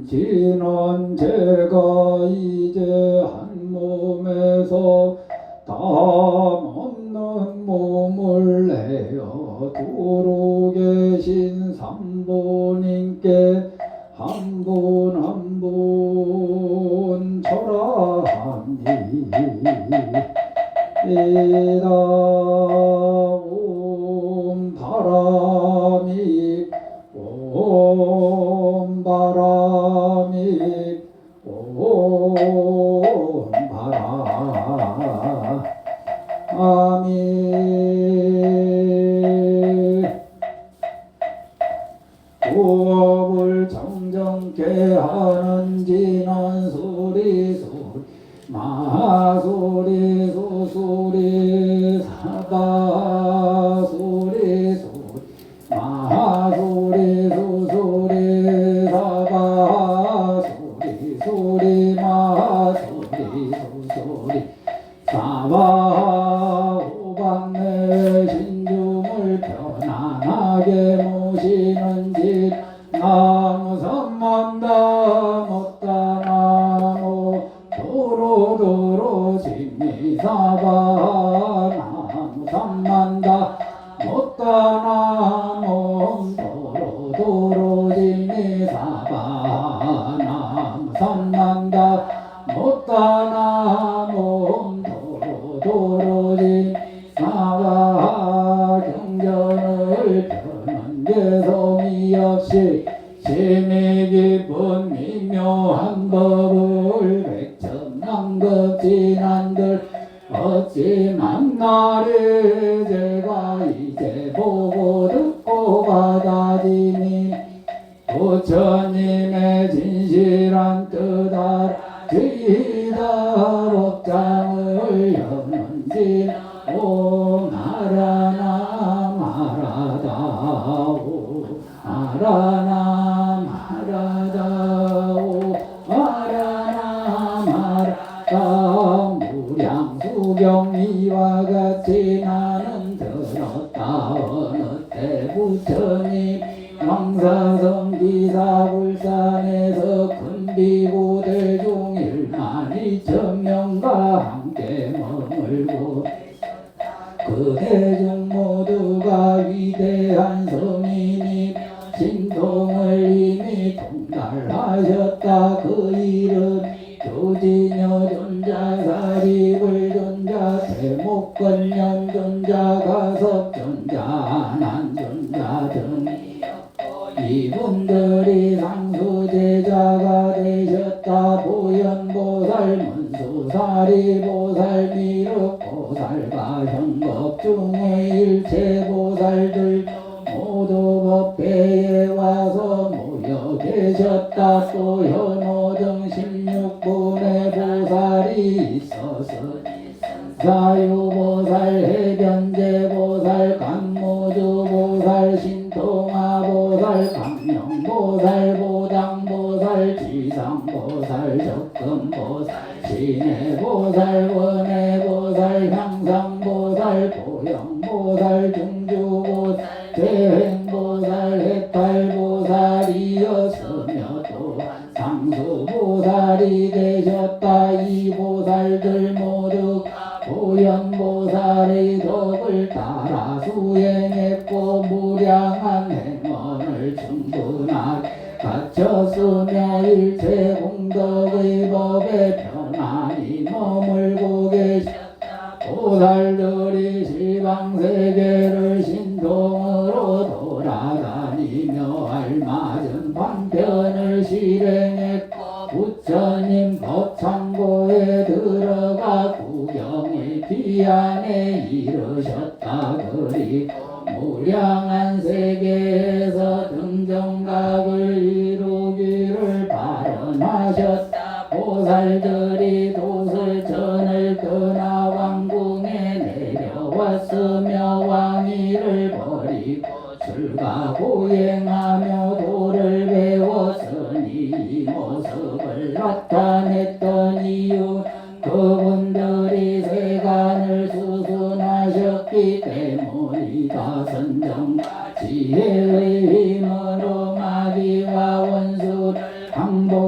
당신은 제가 이제 한 몸에서 담없는 몸을 내어 두루 계신 삼보님께 한 분 한 분 절하합니다. 옴 바람이 옴 바람이 옴 바람이 구업을 정정케 하는 지는 소리 마소리 소소리 사바 소리 마소리 소소리 사바 소리 마소리 소소리 사바 호박내 신중을 편안하게 모시는 집 나무 삼만다 못다 나무 도로도로 진미사바 나무 삼만다 못다 나무 도로도로 진미사바 나무 삼만다 못다 나무 도로도로 진미사바 경전을 펴는 개성이 없이 심히 깊은 미묘한 법을 백천만급 지난들 어찌 만나리 제가 이제 보고 듣고 받아지니 부처님의 진실한 뜻 알아지다 법장을 여는지 오 나라나 마라다 오 마라나 마라다 오 마라나 마라다 무량수경 이와 같이 나는 들었다 어느 때 부처님 왕사성 기사불산에서 큰비고대 중 12,000명과 함께 머물고 그 대중 모두가 위대한 성인이 신통을 이미 통달하셨다. 그 이름 조진여 존자 사리불 존자 대목걸련 존자 가섭 존자 안한 존자 등 이분들이 상수제자가 되셨다. 보현보살 문수사리보살 미륵보살과 현법중의 일체보살들 모두 법회에 와서 모여 계셨다. 또 현호 등 16분의 보살이 있었으니 사유보살, 해변제보살, 간무주보살, 신통화보살, 강명보살, 보당보살, 지상보살, 적금보살, 신해보살, 원해보살, 향상보살, 보영보살, 중주보살, 대행보살, 해탈보살이었으며 또 상수보살이 되셨다. 이 보살들 모두 보현보살의 덕을 따라 수행했고 무량한 행원을 충분하게 갖췄으며 일체 공덕의 법에 편안히 머물고 계셨다. 보살들이 시방세계를 신통으로 돌아다니며 알맞은 방편을 실행했고 부처님 법창고에 들어가 구경의 비안에 이르셨다. 그리고 무량한 세계에서 등정각을 이루기를 발언하셨다. 보살들이 도슬천을 떠나 왕궁에 내려왔으며 왕위를 버리고 출가보행하며 도를 배웠으니 이 모습을 나타냈던 이유 그분들이 세간을 수순하셨기 때문이다. 선정과 지혜의 힘으로 마귀와 원수를 항복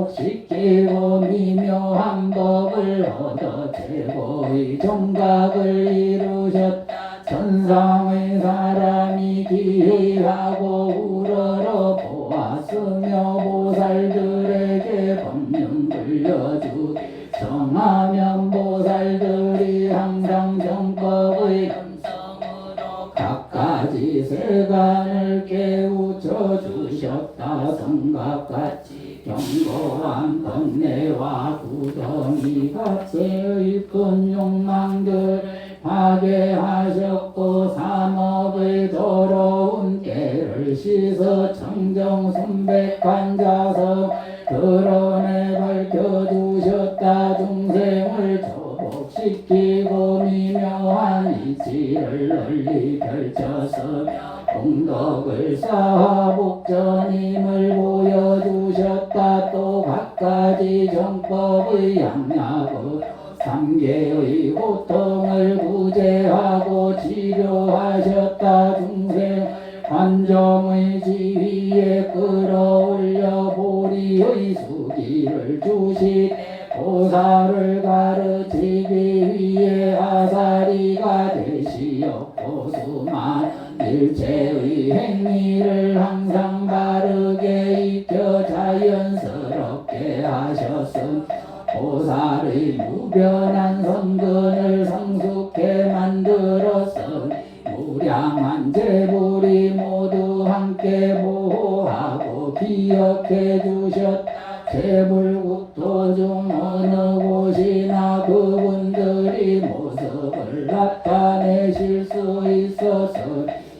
깨고 미묘한 법을 얻어 최고의 정각을 이루셨다. 천상의 사람이 기하고 우러러 보았으며 보살들에게 법륜 들려주 정하면 보살들이 항상 정법의 음성으로 각가지 세간을 깨우쳐 주셨다. 성각같이 견고한 번뇌와 구덩이 같이의 큰 욕망들을 파괴하셨고 삼업의 더러운 깨를 씻어 청정 순백한 자성을 드러내 밝혀주셨다. 중생을 조복시키고 미묘한 이치를 널리 펼쳐서 공덕을 쌓아 복전임을 보여주셨다. 또 각가지 정법의 양약으로 삼계의 고통을 구제하고 치료하셨다. 중생 관정의 지위에 끌어올려 보리의 수기를 주시되 보살을 가르치기 위해 아사리가 되시었고 수많은 일체의 행위를 항상 바르게 익혀 자연스럽게 하셨음. 보살의 무변한 성근을 성숙해 만들었으니 무량한 재물이 모두 함께 보호하고 기억해 주셨다. 재물국토 중 어느 곳이나 그분들이 모습을 나타내실 수 있어서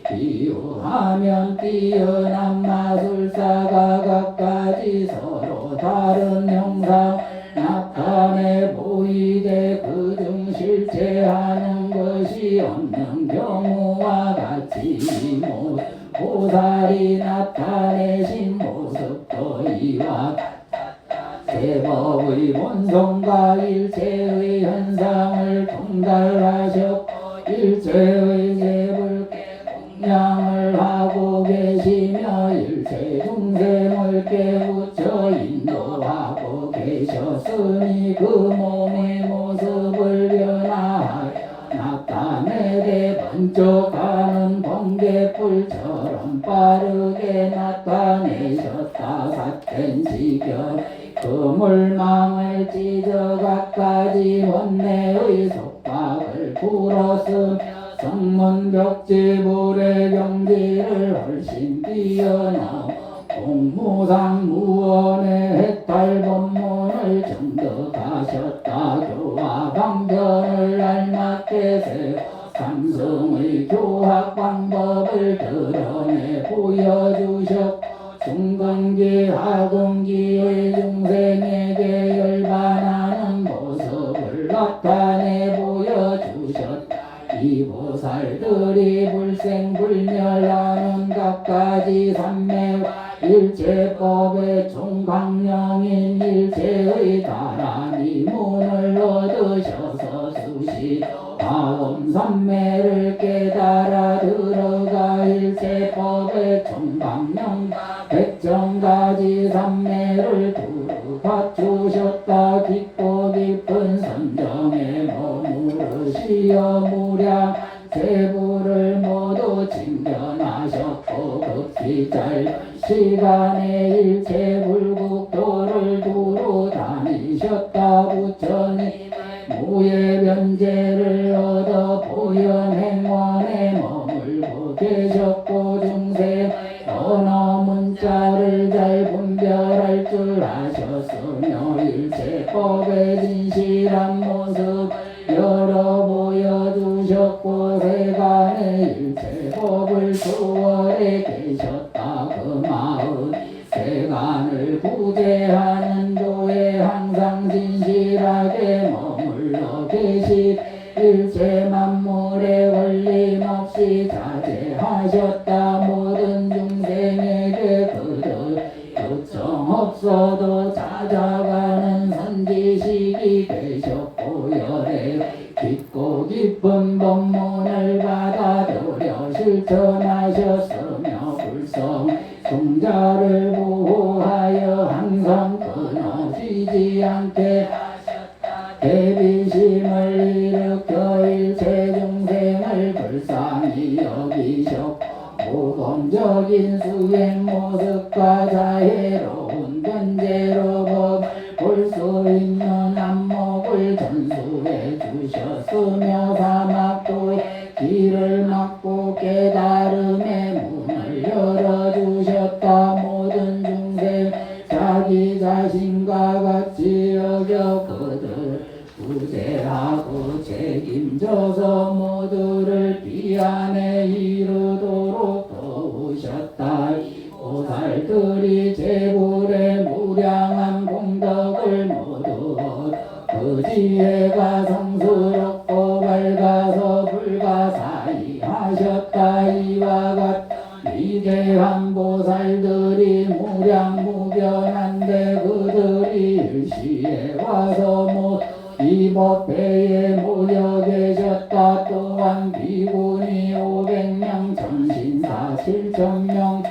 비유하면 뛰어난 마술사가 각가지 서로 다른 형상 나타내 보이되 그중 실체하는 것이 없는 경우와 같이 보살이 나타내신 모습도 이와 제법의 본성과 일체의 현상을 통달하셨고 일체의 재불께 공양을 하고 계시며 일체 중생을 깨우쳐 인도하고 계셨으니 그 몸의 모습을 변화하여 나타내되 번쩍하는 번개불처럼 빠르게 나타내셨다. 같은 시경 그물망을 찢어 각가지 원내의 속박을 풀었으며 성문벽지불의 경지를 훨씬 뛰어넘어 공무상 무언의 해탈법문을 정득하셨다. 교화 방편을 알맞게 세워 삼승의 교학 방법을 드러내 보여주셨고 중근기 하근기의 중생에게 열반하는 모습을 나타내 보여주셨다. 이 보살들이 불생불멸하는 각가지 산매와 일체법의 총강령인 일체의 다란이 문을 얻으셔서 수시 마음산매를 깨달아 들어가 일체법의 총강령과 백정가지 산매를 두루 갖추셨다. 깊고 깊은 선정에 머무르시어 무량 재부를 모두 징변하셨고 극히 짧은 시간에 일체 불국토를 두루 다니셨다. 부처님 무예 변제를 얻어 보현 행원에 머물고 계셨고 중생 언어 문자를 잘 분별할 줄 아셨으며 일체법의 진실한 모습 여러 보여주셨고 세간의 일체법을 수월해 계셨다. 그 마음 세간을 구제하는 도에 항상 진실하게 머물러 계시 일체 만물에 걸림없이 자제하셨다. 모든 중생에게 그들 요청 없어도 찾아가는 선지식이 되셨고 열애 깊고 깊은 법문을 받아들여 실천하셨으며 불성 성자를 보호하여 항상 끊어지지 않게 대비심을 일으켜 일체 중생을 불쌍히 여기셨고 모범적인 수행 모습과 자애로운 견제로 볼 수 있는 안목을 전수해 주셨으며 사막도의 길을 막고 깨달음의 문을 열어주셨다. 모든 중생 자기 자신과 같이 여겨 그들 구제하고 책임져서 모두를 비안에 이르도록 도우셨다. 이 보살들이 제불의 무량한功德을 모두 그 지혜가 성스럽고 밝아서 불가사의 하셨다. 이와 같은 위대한 보살들이 무량무변한데 그들이 일시에 와서 이 법회에 모여 계셨다. 또한 비구니 500명, 전신사 7,000명,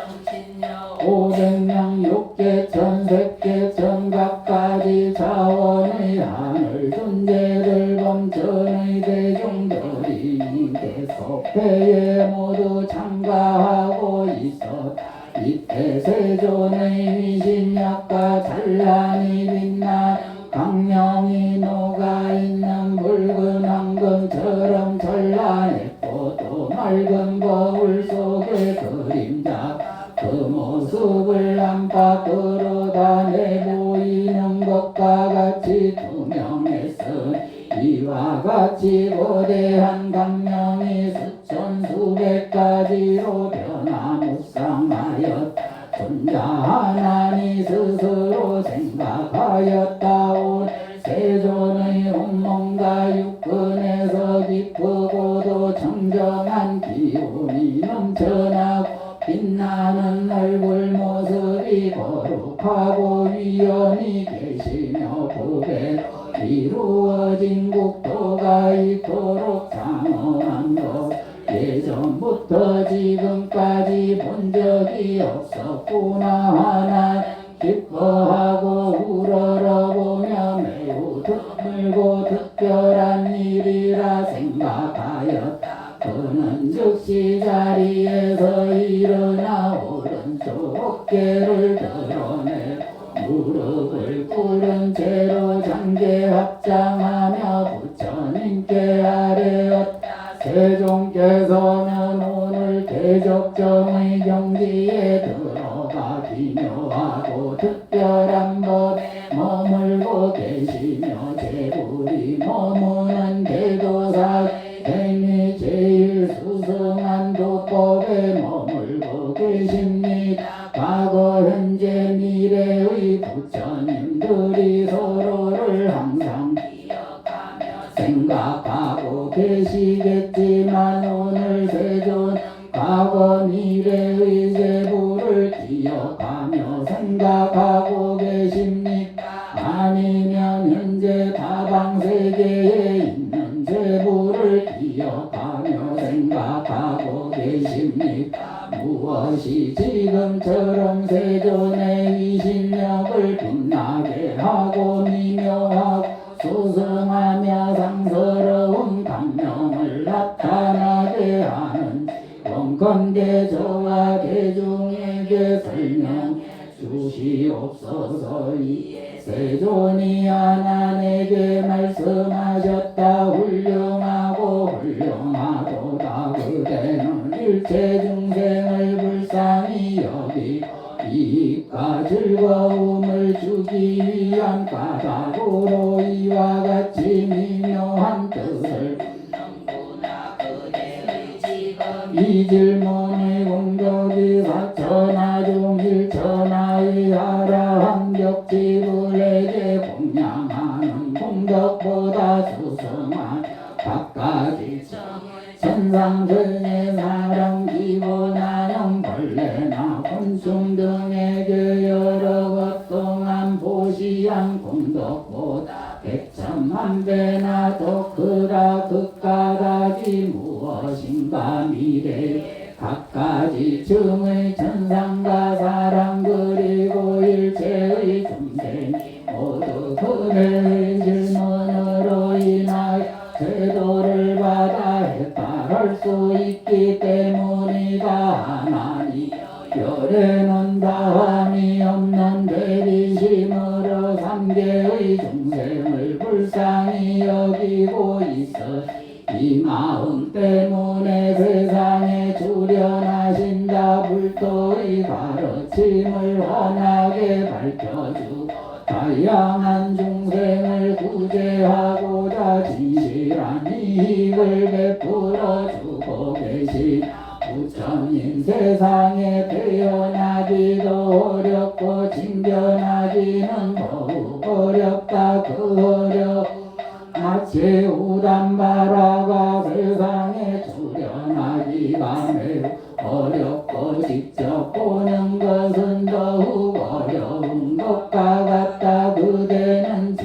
500명, 육계천, 색계천 각가지 차원의 하늘 존재들 범천의 대중들이 이때 법회에 모두 참가하고 있었다. 이때 세존의 위신약과 찬란히 빛나는 강명이 녹아있는 붉은 황금처럼 찬란했고 또 맑은 거울 속의 그림자 그 모습을 안팎으로 다 내보이는 것과 같이 투명했으니 이와 같이 거대한 강명이 수천 수백 가지로 변화무쌍하였다. 존자 하나니 스스로 생각하였다. 오늘 세존의 온몸과 육근에서 기쁘고도 청정한 기운이 넘쳐나고 빛나는 얼굴 모습이 거룩하고 위엄이 계시며 법에 이루어진 국토가 이토록 장엄한 것 예전부터 지금까지 본 적이 없었구나. 하나 기뻐하고 우러러보며 매우 드물고 특별한 일이라 생각하였다. 그는 즉시 자리에서 일어나 오른쪽 어깨를 드러내 무릎을 꿇은 채로 장계 합장하며 부처님께 아뢰었다. 세종께서는 오늘 대적정의 경지에 들어가 기묘하고 특별한 법에 머물고 계시며 제불이 머무는 대도사 행위 제일 수승한 도법에 머물고 계십니다. 과거 현재 미래의 부처님들이 서로를 항상 생각하고 계시겠지만 오늘 세존 과거 미래의 제불을 기억하며 생각하고 계십니까? 아니면 현재 다방세계에 있는 제불을 기억하며 생각하고 계십니까? 무엇이 지금처럼 세존의 위신력을 빛나게 하고 미묘하고 소승하며 상스러운 강명을 나타나게 하는 원컨대 저와 대중에게 설명해 주시옵소서. 이에 세존이 하나님에게 말씀하셨다. 훌륭하고 훌륭하도다. 그대는 일체 중생을 불쌍히 여기고 이익과 즐거움을 주기 위한 까닭으로 이와 같이 미묘한 뜻을 이 질문의 공덕이 사천하 중 일천하의 하라함격지불에게 공양하는 공덕보다 수승한 각가지 천상천의 사람 기본하는 벌레나 곤충 등에게 여러 것 동안 보시한 공덕보다 백천만 배나 더 크다. 극가닥이 무엇인가 미래에 각가지 층의 천상과 사람 그리고 일체의 중생이 모두 그의 중생의 질문으로 인하여 제도를 받아 해탈할 수 있기 때문이다. 하나니 열에는 다함이 없는 대비심으로 삼계의 중생을 불쌍히 여기고 있어 이 마음 때문에 세상에 출현하신다. 불도의 가르침을 환하게 밝혀주고 다양한 중생을 구제하고자 진실한 이익을 베풀어주고 계신 부처님. 세상에 태어나기도 어렵고 징견하기는 더욱 어렵다. 그 어려움 마치 우담바라가 세상에 출현하기가 매우 어렵고 직접 보는 것은 더욱 어려운 것과 같다. 그대는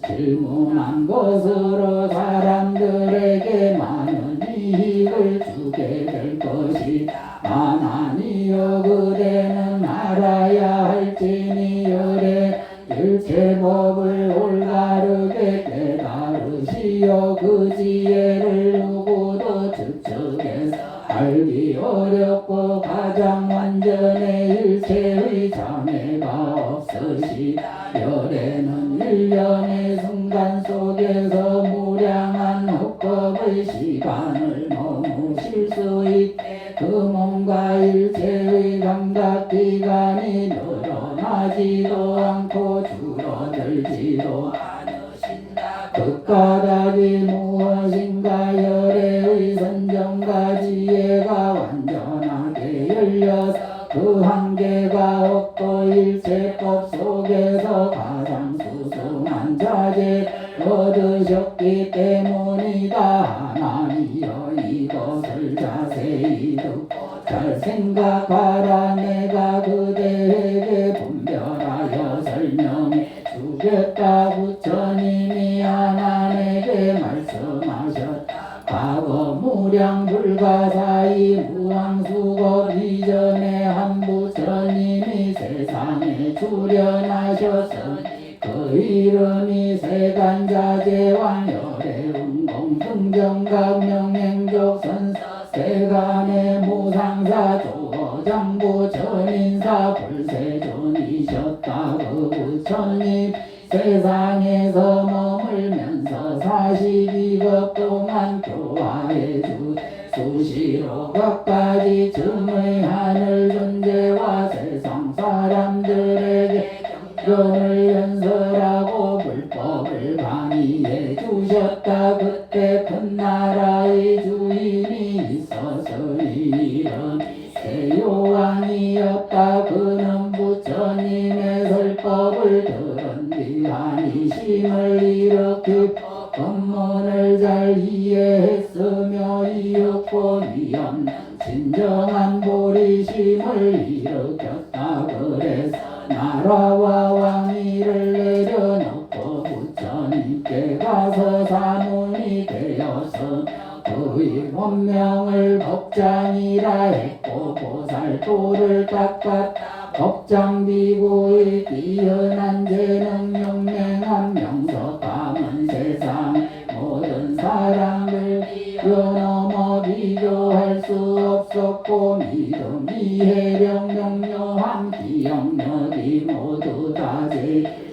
질문한 것으로 사람들에게 많은 이익을 주게 될 것이다. 하나니여 그대는 알아야 할지니 열의 일체법을 올바르게 깨달으시오. 그 지혜를 누구도 측측해서 알기 어렵고 가장 완전의 일체의 장애가 없으시다. 열에는 일련의 순간 속에서 무량한 헛겁의 시간을 머무실 수 있게 그 몸과 일체의 감각기관이 늘어나지도 않고 줄어들지도 않으신다. 그 까닭이 무엇인가? 열의 선정과 지혜가 완전하게 열려서 그 한계가 없고 일체법 속에서 가장 수승한 자재를 얻으셨기 때문이다. 하나니여 이것을 자세히 듣고 잘 생각하라. 내가 그대에게 분별하여 설명해 주겠다. 부처님이 하나님에게 말씀하셨다. 과거 무량 불가사의 무왕수거 이전에 한 부처님이 세상에 출현하셨으니 그 이름이 세간자제왕 열애운공 승정각 명행족 선서 세간의 무상사 조장부 전인사 불세존이셨다. 그 부처님 세상에서 머물면서 42급 동안 교화해 주 수시로 각가지 층의 하늘 존재와 세상 사람들에게 경전을 연설하고 불법을 강의해 주셨다. 그때 큰 나라의 주인이 있었으니 이런 세요왕이었다. 그는 부처님의 설법을 들은 뒤 한이심을 일으키고 법문을 잘 이해했으며 이윽고 위험 진정한 보리심을 일으켰다. 그래서 나라와 왕위를 내려놓고 부처님께 가서 사문이 되어서 그의 법명을 법장이라 했고 보살도를 닦았다. 법장비구의 뛰어난 재능 용맹한 명석함은 세상 모든 사람을 뛰어넘어 비교할 수 없었고 믿음 이해력 명료함 기억력이 모두 다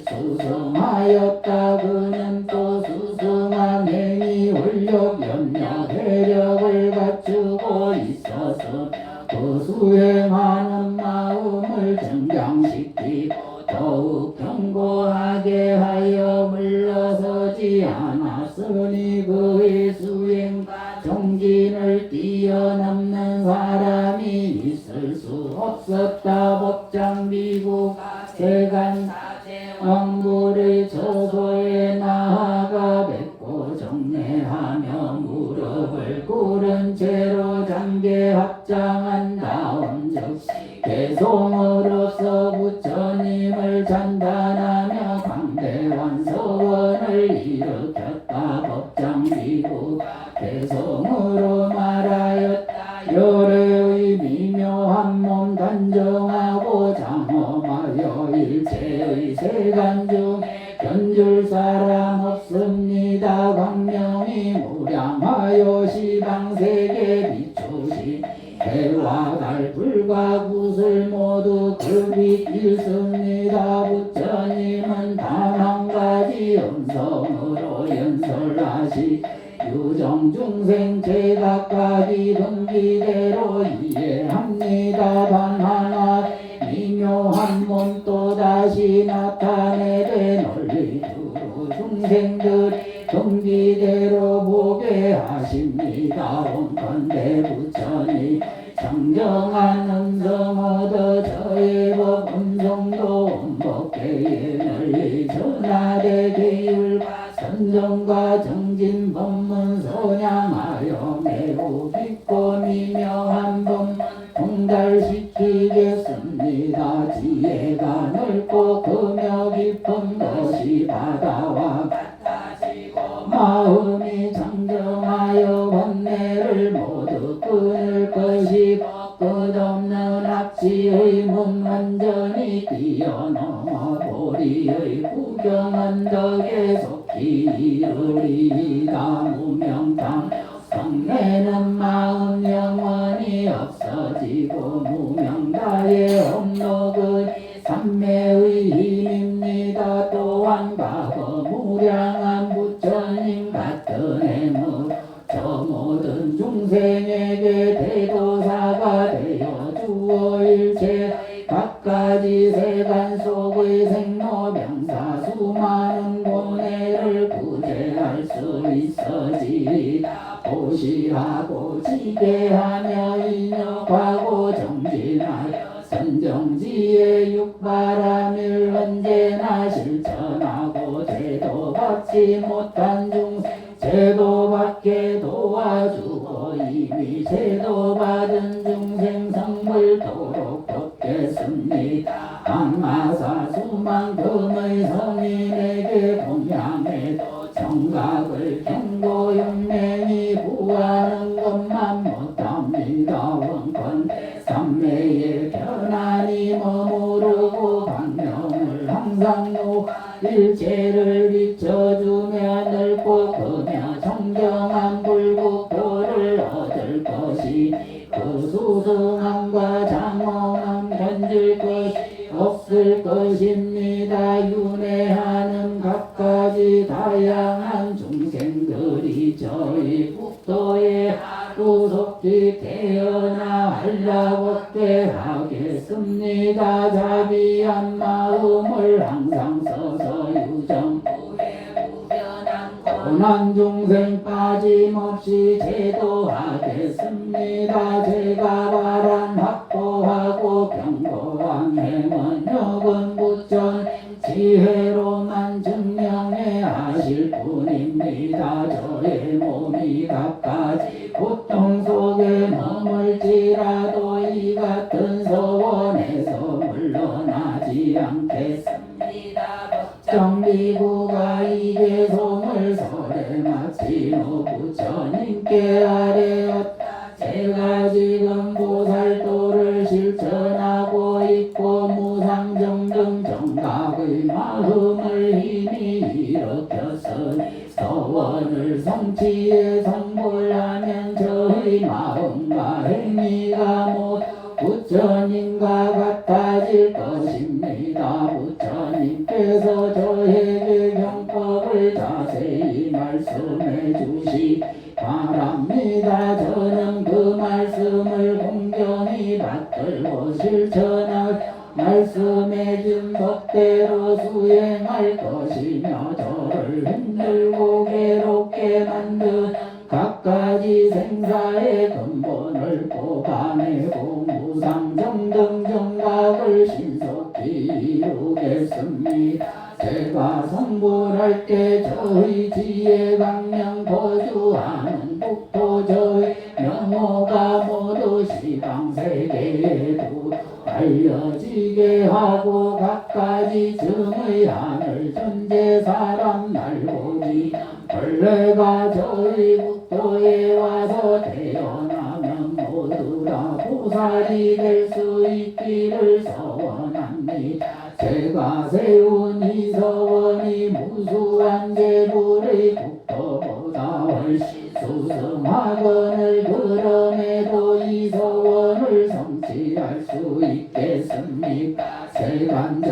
수승하였다. 그는 또 수승한 행위 원력 염려 대력을 갖추고 있어서 그 수행하는 마음을 정장시키고 더욱 견고하게 하여 물러서지 않았으니 그의 수행과 정진을 뛰어넘는 사람이 있을 수 없었다. 법장비구가 세간 왕불의 처소에 나아가 뵙고 정례하며 무릎을 꿇은 채로 장계 합장한 다음 즉시 개송으로서 부처님을 찬탄하며 강대한 서원을 일으켰다. 법장비구가 개송으로 말하였다. 열애의 미묘한 몸 단정하고 장엄하여 일체의 세간 중에 견줄사 사람 없습니다. 광명이 무량하여 시방세계 비추시 해와 달 불과 구슬 모두 급이 있습니다. 부처님은 단 한 가지 음성으로 연설하시 유정 중생 제각각이 등기대로 이해합니다. 단 하나 미묘한 몸 또다시 나타내되 널리 두루 중생들이 등기대로 보게 하십니다. 원컨대 부처님 정정한 음성 얻어 저의 법 음성도 원법계에 널리 전하되 계율과 선정과 정진 법문 선양하여 매우 깊고 미묘한 법문 통달시키겠습니다. 지혜가 넓고 금여 깊은 것이 바다와 같아지고 마음이 정정하여 번뇌를 모두 끊을 것이고 끝없는 악취의 문 완전히 뛰어넘어 보리의 구경언덕에 속히 이르리이다. 무명탕 성내는 마음 영원히 없어지고 무명다의 hom록은 삼매의 힘입니다. 또한 과거 무량한 부처님 같은 해무 저 모든 중생에게 대도사가 되어 주어 일체 각가지 세간 속의 생로병사 수많은 고뇌를 구제할 수 있어지리라. 보시하고 지게하며 인욕하고 정진하여 선정지에 육바람일 언제나 실천하고 제도 받지 못한 중생 제도 받게 도와주고 이미 제도 받은 중생 성불토록 돕겠습니다. 악마사 수만금의 성인에게 공양해도 정각을 경고용맹이 구하는 것만 못합니다. 원컨대 삼매에 편안히 머무르고 광명을 항상 일체를 비춰주며 넓고 크며 정정한 불국토를 얻을 것이 그 수승함과 장엄함 견질 것이 없을 것입니다. 윤회하는 각가지 다양한 중생들이 저희 국토에 하루속히 태어나 한라법대 하겠습니다. 자비한 마음을 항상 써서 유정부에 무변한 고난 중생 빠짐없이 제도하겠습니다. 제가 바란 확보하고 견고한 행원력은 부처님 지혜로만 증명해 하실 뿐입니다. 저의 몸이 각가지 고통 속에 머물지라도 이 같은 소원에서 물러나지 않겠습니다. 정비구가 이 개송을 설에 마친 후 부처님께 아뢰었다. 제가 지금 보살도를 실천하고 있고 무상정등 정각의 마음을 힘이 일으켰으니 서원을 성취에 성불하면 저의 마음과 행위가 모두 부처님과 같아질 것입니다. 부처님께서 저에게 경법을 자세히 말씀해 주시 바랍니다. 저는 그 말씀을 공경히 받들고 실천할 말씀해 준 법대로 수행할 것이며 저를 힘들고 괴롭게 만든 각가지 생사의 근본을 뽑아내고 무상정등 정각을 신속히 이루겠습니다. 제가 성불할 때 저희 지혜 강령 거주하는 국토 저희 명호가 모두 시방세계에도 알려지게 하고 각가지 증의 하늘 존재 사람 날보기 벌레가 저희 국토에 와서 태어나면 모두 다 보살이 될 수 있기를 소원합니다. 제가 세운 이서원이 무수한 재물의 국토보다 훨씬 수승하거늘 그럼에도 이서원을 성취할 수 있겠습니까? 세간자제왕불이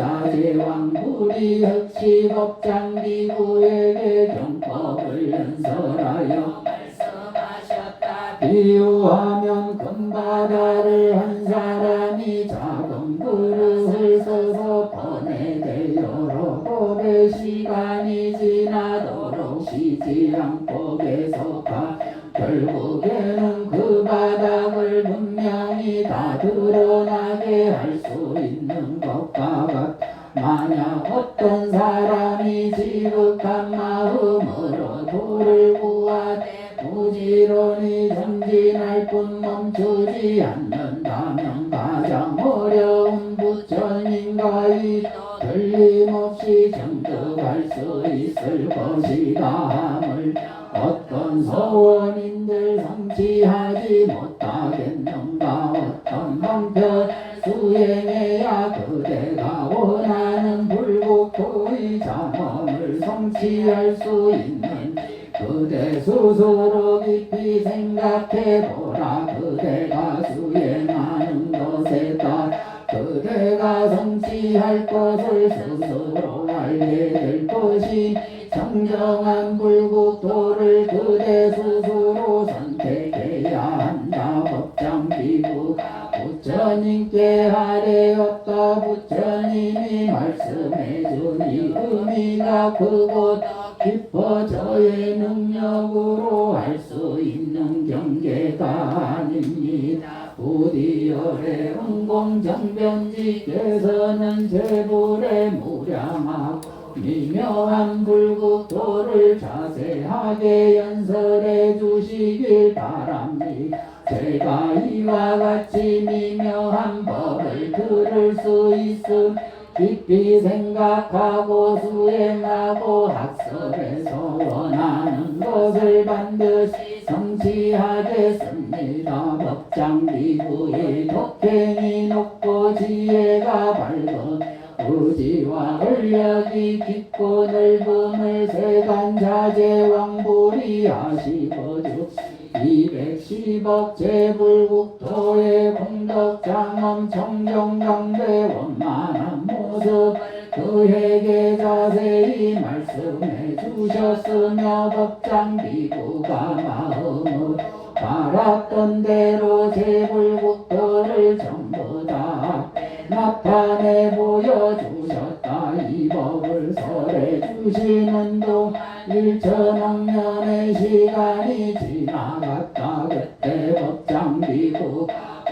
흑시법장비구에게 경법을 연설하여 말씀하셨다. 비유하면 금바다를 한 사람이 작은 그릇을 써서 번에대 여러 법의 시간이 지나도록 쉬지 않고 계속하 결국에는 그 바닥을 분명히 다 드러나게 할 수 있는 것과 같. 만약 어떤 사람이 지극한 마음으로 도를 구하되 부지런히 전진할 뿐 멈추지 않는다면 가장 어려운 부처님과의 틀림없이 정득할 수 있을 것이다 함을 어떤 서원인들 성취하지 못하겠는가? 어떤 방편을 수행해야 그대가 원하는 불국토의 잠엄을 성취할 수 있는지 그대 스스로 깊이 생각해보라. 그대가 수행하는 것에 따라 그대가 성취할 것을 스스로 알게 될 것이 정정한 불국토를 그대 스스로 선택해야 한다. 법장비구가 부처님께 하래였다. 부처님이 말씀해주니 의미가 크고 깊어 저의 능력으로 할 수 있는 경계가 아닙니다. 부디열의 은공정변지께서는 제불에 무량하고 미묘한 불국토를 자세하게 연설해 주시길 바랍니다. 제가 이와 같이 미묘한 법을 들을 수 있음 깊이 생각하고 수행하고 학설에서 원하는 것을 반드시 성취하겠습니다. 법장비구의 독행이 높고 지혜가 밝은 의지와 권력이 깊고 넓음을 세간자제왕불이 하시고 즉 210억 제불국토의 공덕장엄 청정강대 원만한 모습 그에게 자세히 말씀해 주셨으며 법장비구가 마음으로 바랐던 대로 제불국토를 전부 다 나타내 보여주셨다. 이 법을 설해 주시는 동안 1천억 년의 시간이 지나갔다. 그때 법장비구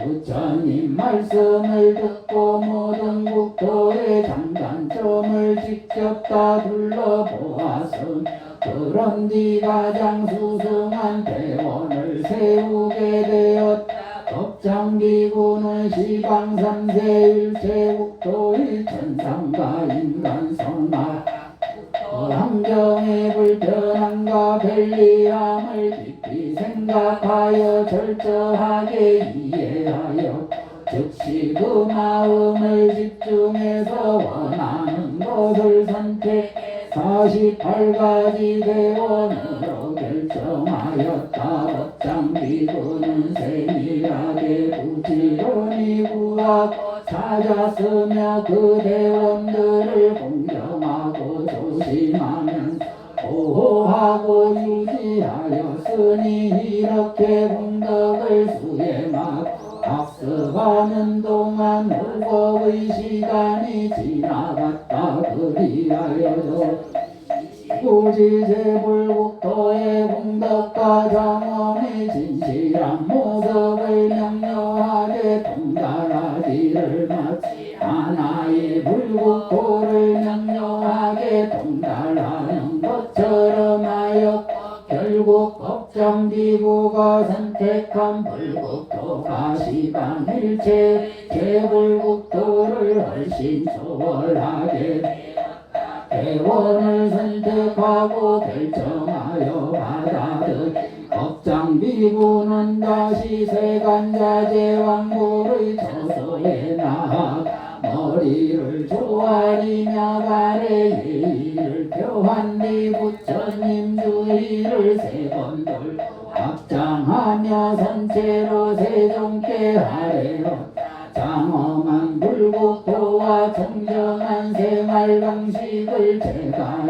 부처님 말씀을 듣고 모든 국토의 장단점을 직접 다 둘러보았으니 그런 뒤 가장 수승한 대원을 세우게 되었다. 법장비구는 시방삼세 일체국토의 천상과 인간 성하 환경의 불편함과 편리함을 깊이 생각하여 철저하게 이해하여 즉시 그 마음을 집중해서 원하는 것을 선택해 48가지 대원으로 결정하였다. 법장비구는 세밀하게 부지런히 구하고 찾았으며 그 대원들을 공경하고 조심하면 보호하고 유지하였으니 이렇게 공덕을 수행하고 학습하는 동안 무법의 시간이 지나갔다. 그리하여 부지제불국토의 공덕과 정엄의 진실한 모습을 명료하게 통달하지를 마치 하나의 불국토를 명료하게 통달하는 것처럼 하여 결국 법장비구가 선택한 불국토가 시방일체 제불국토를 훨씬 초월하게 되었다. 대원을 선택하고 결정하여 받아들 법장비구는 다시 세간자제왕국의 처소에 나아가 머리를 조아리며 발에 예의를 표한뒤 부처님 주의를 세 번 돌고 합장하며 선체로 세종께 하래요. 장엄한 불국토와 청정한 생활 방식을 제가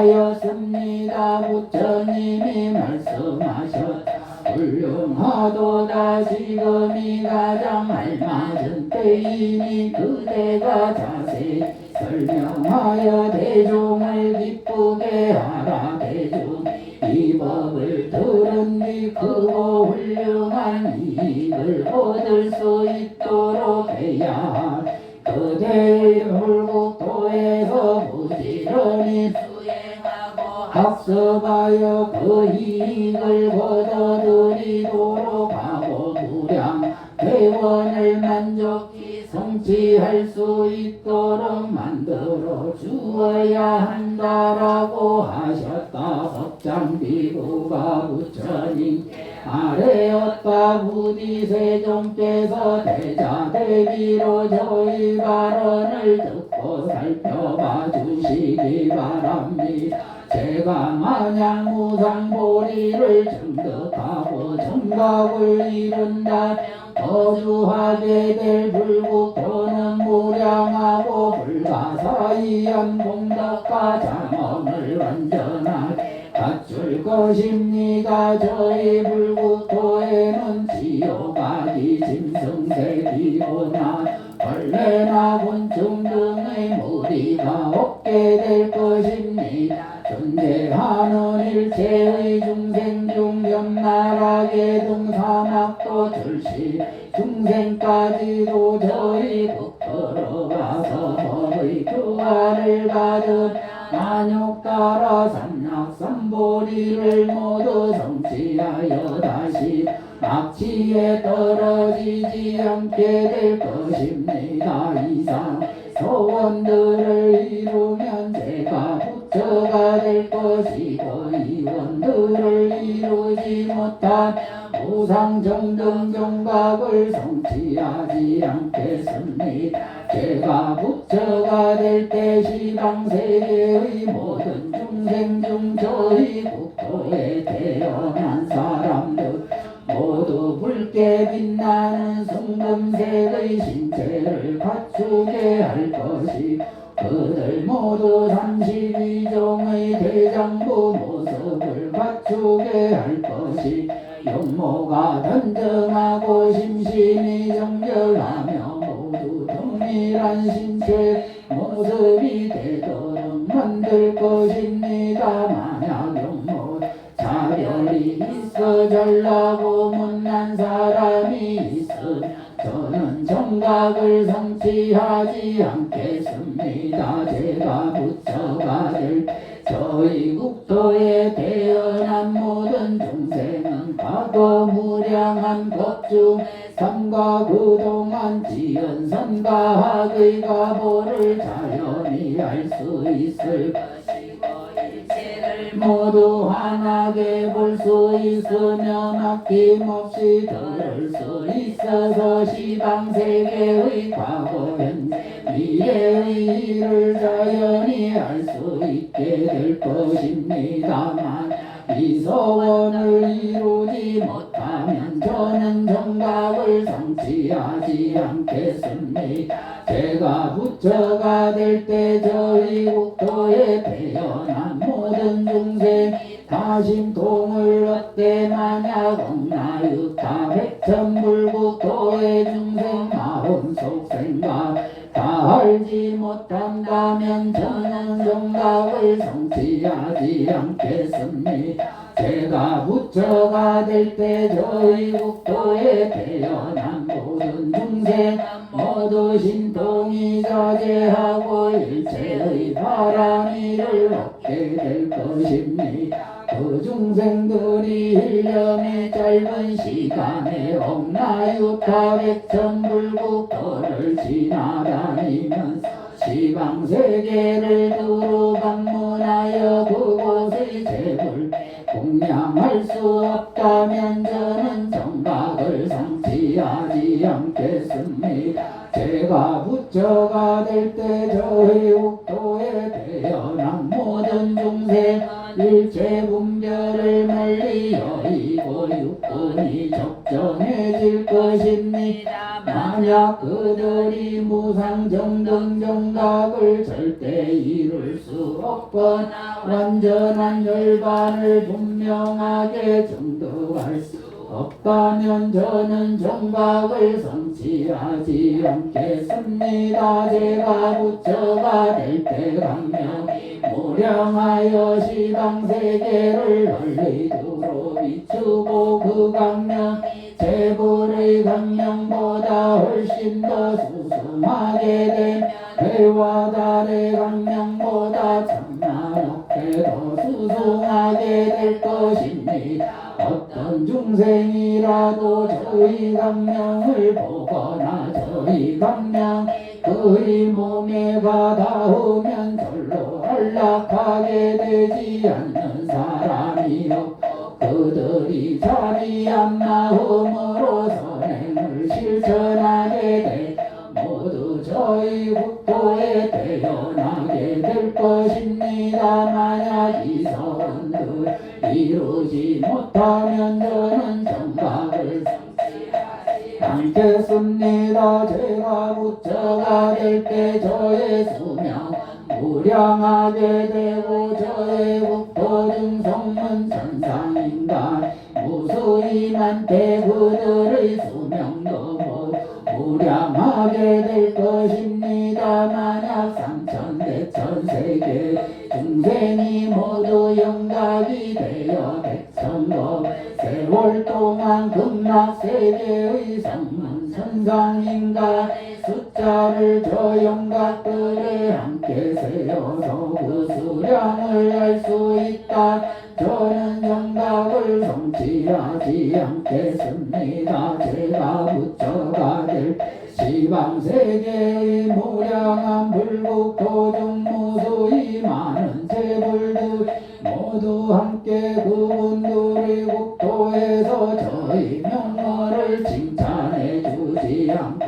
성취하였습니다. 부처님이 말씀하셨다. 훌륭하도다. 지금이 가장 알맞은 때이니 그대가 자세히 설명하여 대중을 기쁘게 하라. 대중 이 법을 들은 뒤 크고 훌륭한 이익을 얻을 수 있도록 해야 할 그대의 불국토에서 부지런히 수행하고 학습하여 그 이익을 거둬들이도록 하고 무량 회원을 만족히 성취할 수 있도록 만들어 주어야 한다라고 하셨다. 법장비구가 부처님 아래였다. 부디 세종께서 대자대비로 저희 발언을 듣고 살펴봐 주시기 바랍니다. 제가 만약 무상보리를 증득하고 정각을 이룬다면 거주하게 될 불국토는 무량하고 불가사의한 공덕과 장엄을 완전하게 갖출 것입니다. 저희 불국토에는 지옥아기 짐승새끼거나 벌레나 곤충 등의 무리가 없게 될 것입니다. 존재하는 일체의 중생 중 염나라계 등 사막도 출시 중생까지도 저희 국토로 와서 법의 교화를 받은 만욕 따라 삼락삼보리를 모두 성취하여 다시 낙지에 떨어지지 않게 될 것입니다. 이상 소원들을 이루면 제가 부처가 될 것이고 이원들을 이루지 못하면 무상정등정각을 성취하지 않겠습니다. 제가 부처가 될 때 시방세계의 모든 중생 중 저희 국토에 태어난 사람들 모두 붉게 빛나는 순금색의 신체를 갖추게 할 것이 그들 모두 32종의 대장부 모습을 갖추게 할 것이 용모가 단정하고 심신이 정결하며 모두 동일한 신체 모습이 되도록 만들 것입니다. 만약 용모 차별이 있어 잘나고 못난 사람이 있으면 저는 정각을 성취하지 않겠습니다. 제가 부처가 될 저희 국토에 태어난 모든 중생은 과거 무량한 법중 삼가 그동안 지은 선과 학의 가보를 자연히 알 수 있을 것이고 일체를 모두 환하게 볼 수 있으며 막힘없이 들을 수 있어서 시방세계의 과거 현재 미래의 일을 자연히 알 수 있게 될 것입니다만 이 소원을 이루지 못하면 저는 정각을 성취하지 않겠습니다. 제가 부처가 될 때 저희 국토에 태어난 모든 중생 다심통을 얻되 만약 억나유타 백천불국토의 중생 마음속 생각 다 알지 못한다면 저는 정각을 성취하지 않겠습니다. 제가 부처가 될 때 저희 국토에 태어난 모든 중생 모두 신통이 자제하고 일체의 바람이를 얻게 될 것입니다. 그 중생들이 일념의 짧은 시간에 억나유타 백천불국토를 지나다니면서 시방세계를 두루 방문하여 그곳의 재물 공양할 수 없다면 저는 정각을 성취하지 않겠습니다. 제가 부처가 될 때 저희 국토에 태어난 모든 중생 일체 분별을 멀리 여의고 육군이 적정해질 것입니다. 만약 그들이 무상정등정각을 절대 이룰 수 없거나 완전한 열반을 분명하게 정득할 수 없다면 저는 정각을 성취하지 않겠습니다. 제가 부처가 될 때 강명히 무량하여 시방세계를 널리 두루 비추고 그 강명이 재불의 강명보다 훨씬 더 수승하게 되면 해와 달의 강명보다 천만억배 더 수승하게 될 것입니다. 어떤 중생이라도 저희 강명을 보거나 저희 강명 그의 몸에가 닿으면 절로 안락하게 되지 않는 사람이 없고 그들이 자비한 마음으로 선행을 실천하게 돼 모두 저희 국토에 태어나게 될 것입니다. 만약 이 서원들 이루지 못하면 저는 정각을 성취하지 않겠습니다. 제가 부처가 될 때 저의 수명 무량하게 되고 저의 국토 중성문 천상인간 무수히 많대 그들의 수명도 무량하게 될 것입니다. 만약 삼천대천세계 중생이 모두 영각이 되어 백천도 세월 동안 극락세계의 성문 천상인간의 숫자를 저 영각들에 함께 세어서 그 수량을 알 수 있다. 저는 영각을 성취하지 않겠습니다. 제가 부처가 될 시방세계의 무량한 불국토 중 무수히 많은 재불들 모두 함께 그분들의 국토에서 저희 명호를 칭찬해 주지 않고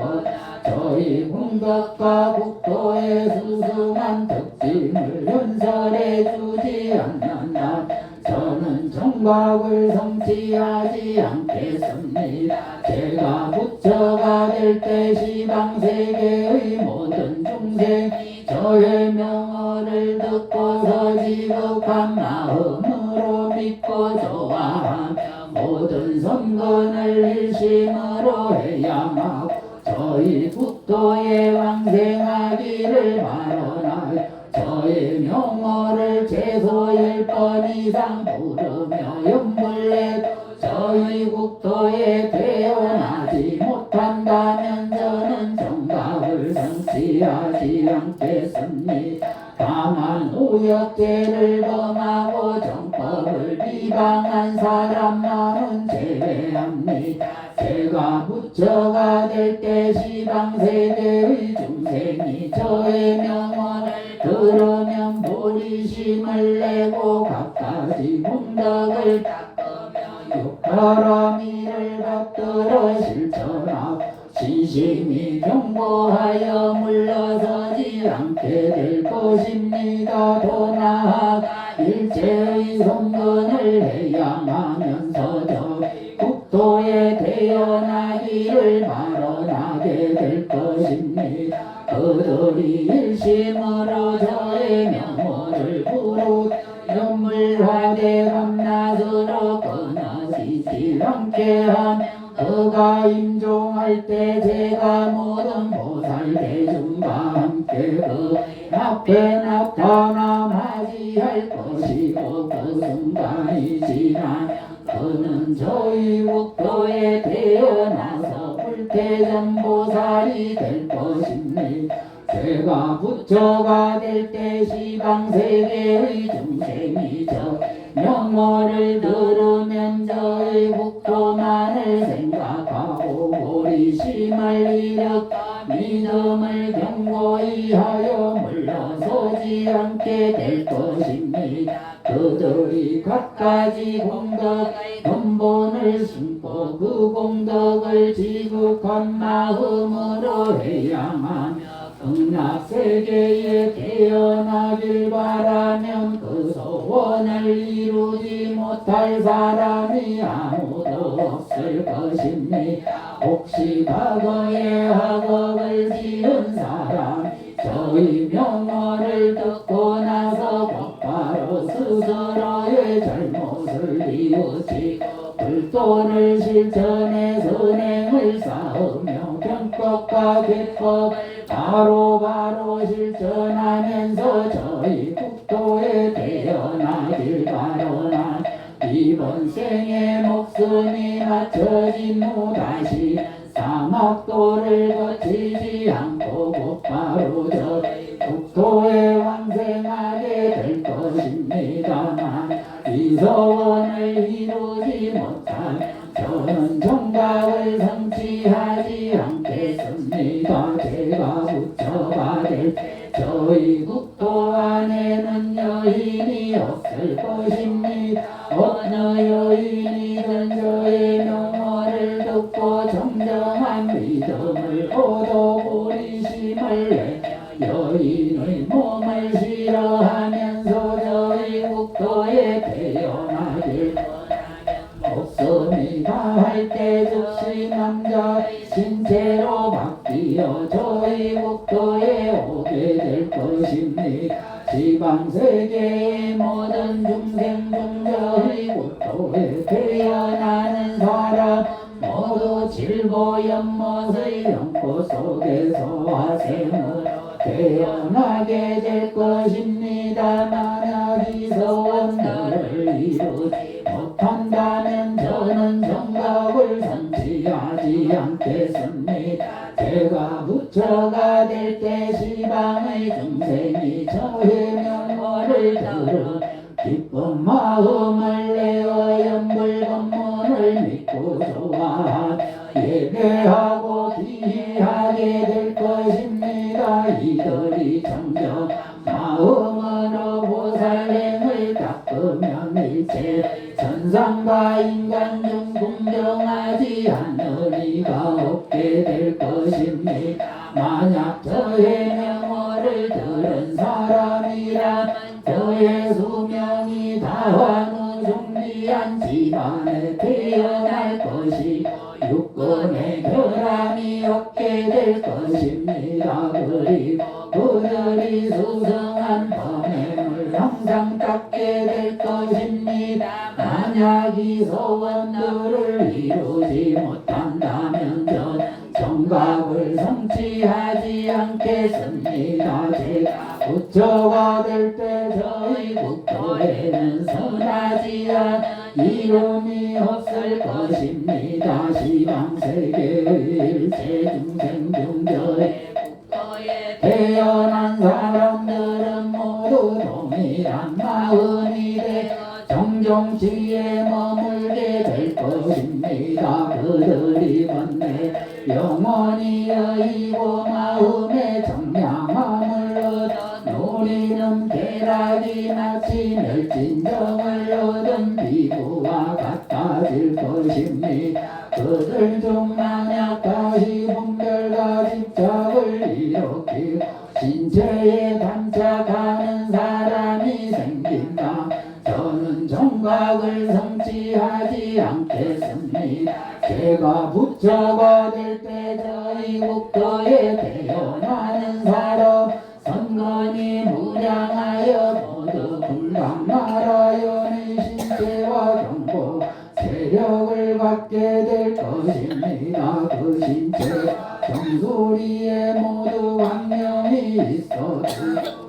저희 궁덕과 국토의 수승한 특징을 연설해 주지 않는다. 저는 정각을 성취하지 않겠습니다. 제가 부처가 될 때 시방세계의 모든 중생이 저의 명호를 듣고서 지극한 마음으로 믿고 좋아하며 모든 선근을 일심으로 해야하고 저희 국토에 왕생하기를 바라나요. 저의 명호를 최소 10번 이상 부르며 염불해도 저희 국토에 태어나지 못한다면 저는 정각을 성취하지 않겠습니다. 다만 오역죄를 범하고 정법을 비방한 사람만은 제외합니다. 제가 부처가 될 때 시방세계의 중생이 저의 명호를 들으면 보리심을 내고 갖가지 공덕을 닦으며 육바라미를 받들어 실천하고 진심이 경고하여 물러서지 않게 될 것입니다. 더 나아가 일체의 성근을 해양하면서 저 국토에 태어나기를 마련하게 될 것입니다. 그들이 일심으로 저의 명호를 부르 연물화대 밤낮으로 끊어지지 않게 하며 그가 임종할 때 제가 모든 보살 대중과 함께 그 앞에 나타나 맞이할 것이고 그 순간이 지나면 그는 저희 국토에 태어나서 불태전보살이 될 것입니다. 제가 부처가 될 때 시방세계의 중생이 저 명호를 들으면 저의 국토만을 생각하고 보리심을 일으켜 믿음을 견고히 하여 물러서지 않게 될 것입니다. 그들 그리 갖가지 공덕 근본을 숨고 그 공덕을 지극한 마음으로 해야만 극락세계에 태어나길 바라면 그 소원을 이루지 못할 사람이 아무도 없을 것입니다. 혹시 과거에 학업을 지은 사람 저희 명언을 듣고 나서 곧바로 스스로의 잘못을 뉘우치고 불도를 실천해 선행을 쌓으며 경법과 계법을 바로바로 실천하면서 저희 국토에 태어나길 바라나 이번 생에 목숨이 맞춰진 후 다시 사막도를 거치지 않고 곧바로 저희 국토에 왕생하게 될 것입니다만 이 소원을 이루지 못한 저는 정각을 성취하지 않겠습니다. 제가 붙여받을 저희 국토 안에는 여인이 없을 것입니다. 어느 여인이든 저의 명호를 듣고 정정한 믿음을 얻어 고리심을 내 여인의 몸을 싫어하면서 저희 국토에 태어나길 목숨이 다할 때 즉시 남자의 신체로 바뀌어 저희 국토에 오게 될 것입니다. 지방세계의 모든 중생 중 저희 국토에 태어나는 사람 모두 질보 연못의 연꽃 속에서 화생으로 태어나게 될 것입니다. 만약 이 소원들을 이루지 못한다면 저는 정각을 성취하지 않겠습니다. 제가 부처가 될 때 시방의 중생이 저의 명호를 들어 기쁜 마음을 내어 연불건문을 믿고 좋아하며 예배하고 기하게 될 것입니다. 이들이 정정 마음으로 보살행을 닦으면 일체 천상과 인간 중 공정하지 않을 리가 없게 될 것입니다. 만약 저의 명호를 들은 사람이라면 저의 수명이 다한 후 중리한 집안에 태어날 것이 육군의 결함이 없게 될 것입니다. 그리고 그들이 수성한 범행을 항상 닦게 될 것입니다. 만약 이 소원들을 이루지 못한다면 저는 정각을 성취하지 않겠습니다. 제가 부처가 될 때 저희 국토에는 선하지 않은 이름이 없을 것입니다. 시방세계의 일체 중생 중 저희 국토에 태어난 사람들은 모두 동일한 마음이 되어 정정지에 머물게 될 것입니다. 그들이 먼내 영원히 여의고 마음의 청량함을 얻어 누리는 쾌락이 마치 멸진정을 얻은 피부와 같아질 것입니다. 그들 중 만약 다시 분별과 집착을 일으키고 신체에 단착하는 사람이 생긴다. 저는 정각을 성취하지 않겠습니다. 제가 부처가 될 때 저희 국토에 태어나는 사람 선건이 무량하여 모두 불강나라연의 신체와 경고 세력을 갖게 될 것입니다. 그 신체 정소리에 모두 광명이 있어도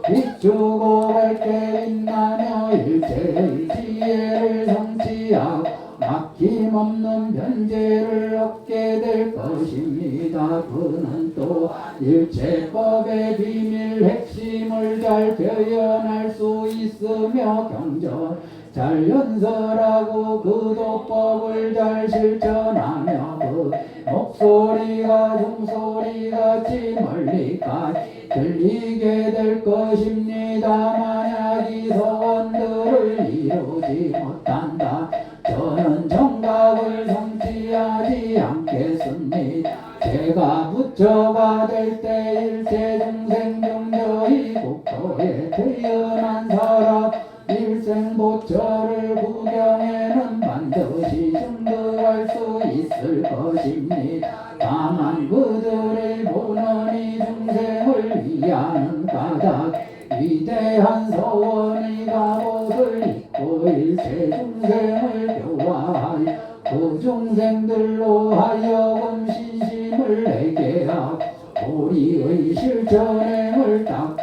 비추고 밝게 빛나며 일체의 지혜를 성취하고 막힘없는 변제를 얻게 될 것입니다. 그는 또 일체법의 비밀 핵심을 잘 표현할 수 있으며 경전 잘 연설하고 그 도법을 잘 실천하며 그 목소리가 종소리같이 멀리까지 들리게 될 것입니다. 만약 이 소원들을 이루지 성취하지 못한다. 저는 정각을 성취하지 않겠습니다. 제가 부처가 될 때 일체 중생 중저희 국토에 태어난 사람 일생 부처를 구경에는 반드시 증득할 수 있을 것입니다. 다만 그들의 본원이 중생을 위하는 가장 위대한 소원이 갑옷을 입고 일체 중생을 교화하여 그 중생들로 하여금 신심을 내게 하고 우리의 실천행을 딱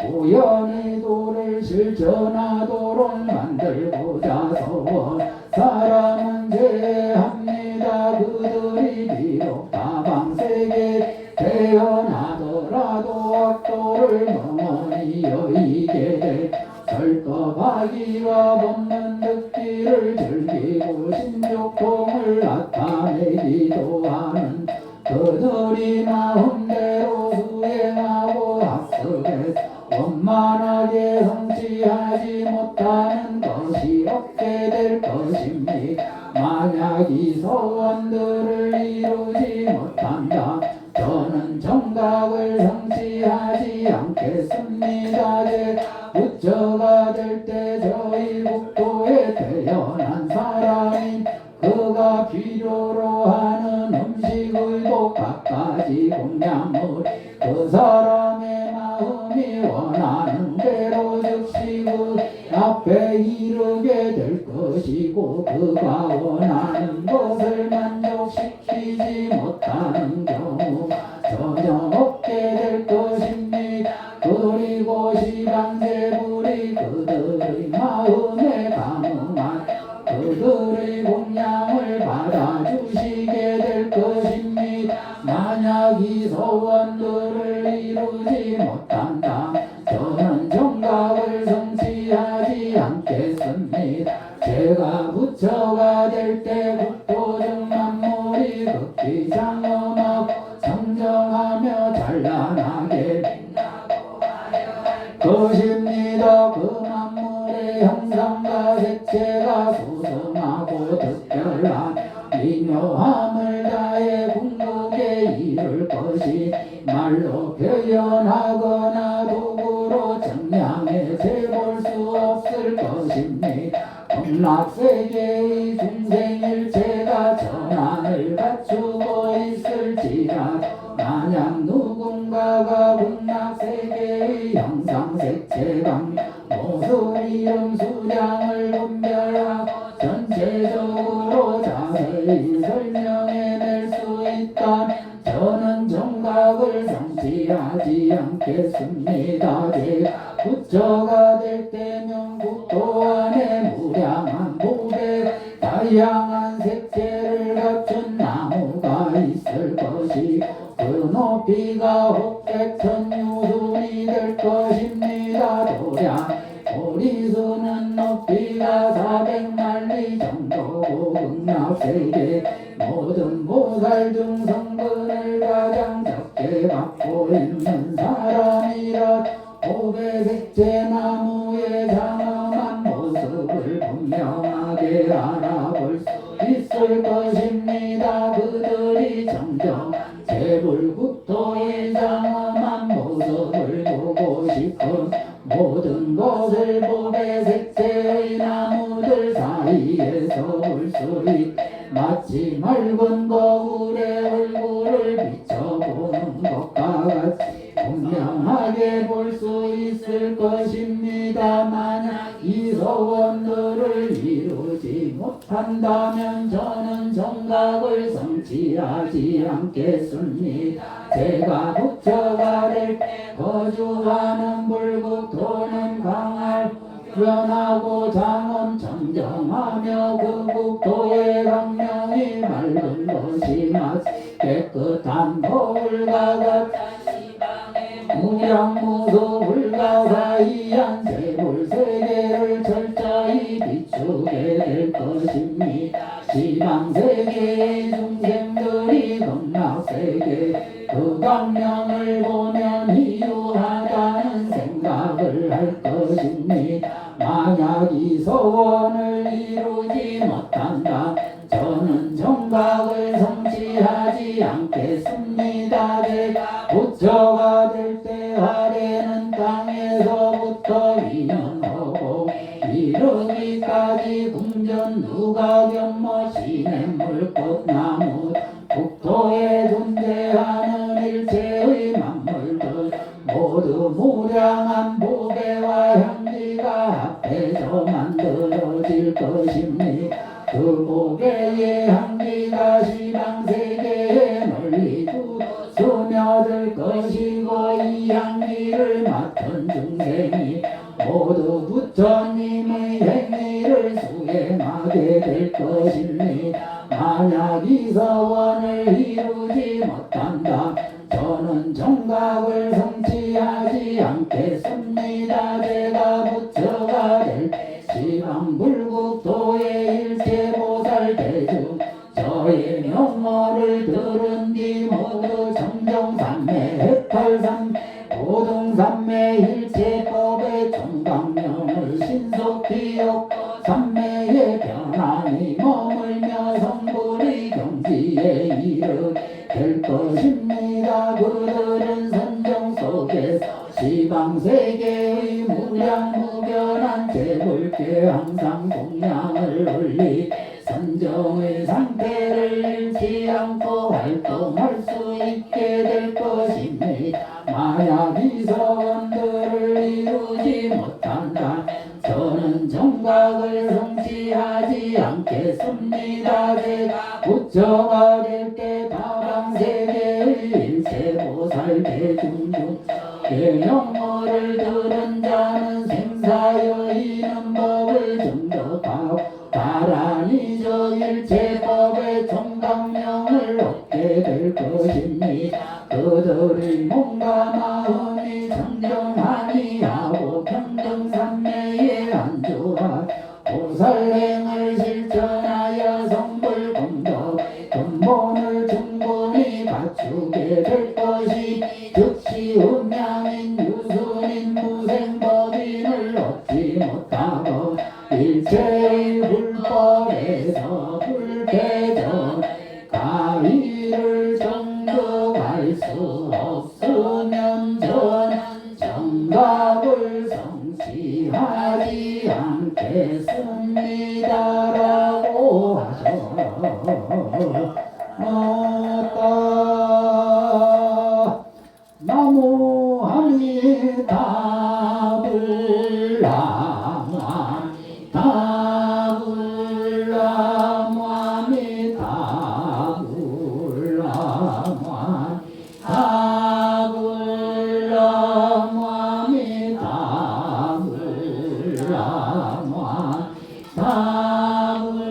우연히 도를 실천하도록 만들고자 소원 사람은 제합니다. 그들이 비록 다방세계 태어나더라도 악도를 영원히 여의게 될 설법하기와 법문 듣기를 즐기고 신족통을 나타내기도 하는 그들이 마음대로 수행하고 학습해 원만하게 성취하지 못하는 것이 없게 될 것입니다. 만약 이 소원들을 이루지 못한다. 저는 정각을 성취하지 않겠습니다. 제 부처가 될 때 저희 국토에 태어난 사람인 그가 필요로 하는 음식의도 갖가지 공양물 그 사람의 마음이 원하는 대로 즉시 그 앞에 이르게 될 것이고 그가 원하는 것을 만족시키지 못하는 경우 전혀 없게 될 것입니다. 그리고 시방세불이 그들의 마음에 감응한 그들의 공양을 받아주시게 될 것입니다. 만약 이 소원들을 이루지 못한다. 저는 정각을 성취하지 않겠습니다. 제가 부처가 될 때 국토중 만물이 극히 장엄하고 성정하며 찬란하게 것입니다. 그 만물의 형상과 색채가 소성하고 특별한 미묘함을 다해 궁극에 이를 것이 말로 표현하거나 도구로 정량해 재볼 수 없을 것입니다. 극락세계의 중생일체가 전환을 갖추고 있을지라 만약 누군가가 극락세계의 형상색채가 모습 이름 수량을 분별하고 전체적으로 자세히 설명해낼 수 있다면 저는 정각을 성취하지 않겠습니다. 제가 부처가 될 때면 국토 안에 무량한 무대 다양한 색채를 갖춘 나무가 있을 것이 그 높이가 혹백천유순이 될 것입니다. 도량 오리수는 높이가 400만리 정도고 극락세계 모든 보살 중 성근을 가장 적게 갖고 있는 사람이라 고배색채 나무의 장엄한 모습을 분명하게 알아볼 수 있을 것입니다. 그들이 점점 제불국토의 장엄한 모습을 보고 싶은 모든 것을 보배색채의 나무들 사이에서 볼 수 있 마치 맑은 거울에 얼굴을 비춰보는 것과 같이 분명하게 볼 수 있을 것입니다. 만약 이 소원들을 이루지 못한다면 저는 정각을 성취하지 않겠습니다. 제가 부처가 될 때 거주하는 불국토는 강할 변하고 장엄 청정하며 그 국토의 강명이 맑은 것이 마치 깨끗한 거울과 같이 무량무소불과 사이한 세불세계를 철저히 비추게 될 것입니다. 지방세계의 중생들이 극락세계 그 강명을 보면 희유하다는 생각을 할 것입니다. 만약 이 소원을 못한다. 저는 정각을 성취하지 않겠습니다. 제가 부처가 될 때 아래는 땅에서부터 위능하고 이르기까지 궁전 누가견 신의 물꽃나무 국토에 존재하는 일체의 만물들 모두 무량한 보배와 향기가 합해서 만들어질 것입니다. 그 보배의 향기가 시방세계에 널리 스며들 것이고 이 향기를 맡은 중생이 모두 부처님의 행위를 수행하게 될 것입니다. 만약 이 서원을 이루지 못한다. 저는 정각을 성취하지 않겠습니다. 제가 부처가 될 시방불국토의 일체보살 대중 저의 명호를 들은 뒤 모두 정정삼매 해탈삼 고등삼매 일체법의 총강령을 신속히 얻고 삼매의 변환이 머물며 성불의 경지에 이르게 될 것입니다. 그들은 선정 속에서 시방세계의 무량무변한 재물께 항상 공양을 올리 선정의 상태를 잃지 않고 활동할 수 있게 될 것입니다. 만약 이 서원들을 이루지 못한다. 저는 정각을 성취하지 않겠습니다. 제가 부처가 될 때 다방세계의 일체보살 대중 중 명호를 들은 자는 생사여 이는 법을 정독하고 나란히 저 일체법의 총강령을 얻게 될 것입니다. 그들의 몸과 마음이 정정하니 하고 평등삼매에 안주하 보살행을 실천하여 성불공덕 근본을 충분히 갖추게 될 것이 즉시 음양인 유순인 무생법인을 얻지 못하고 일체의 불법에서 불패전 가위를 정독할 수 없으면 저는 정각을 성취하지 않겠습니다라고 하셨다. 나무 아미타 불라 다불라 아미타 불라 다불라 아미타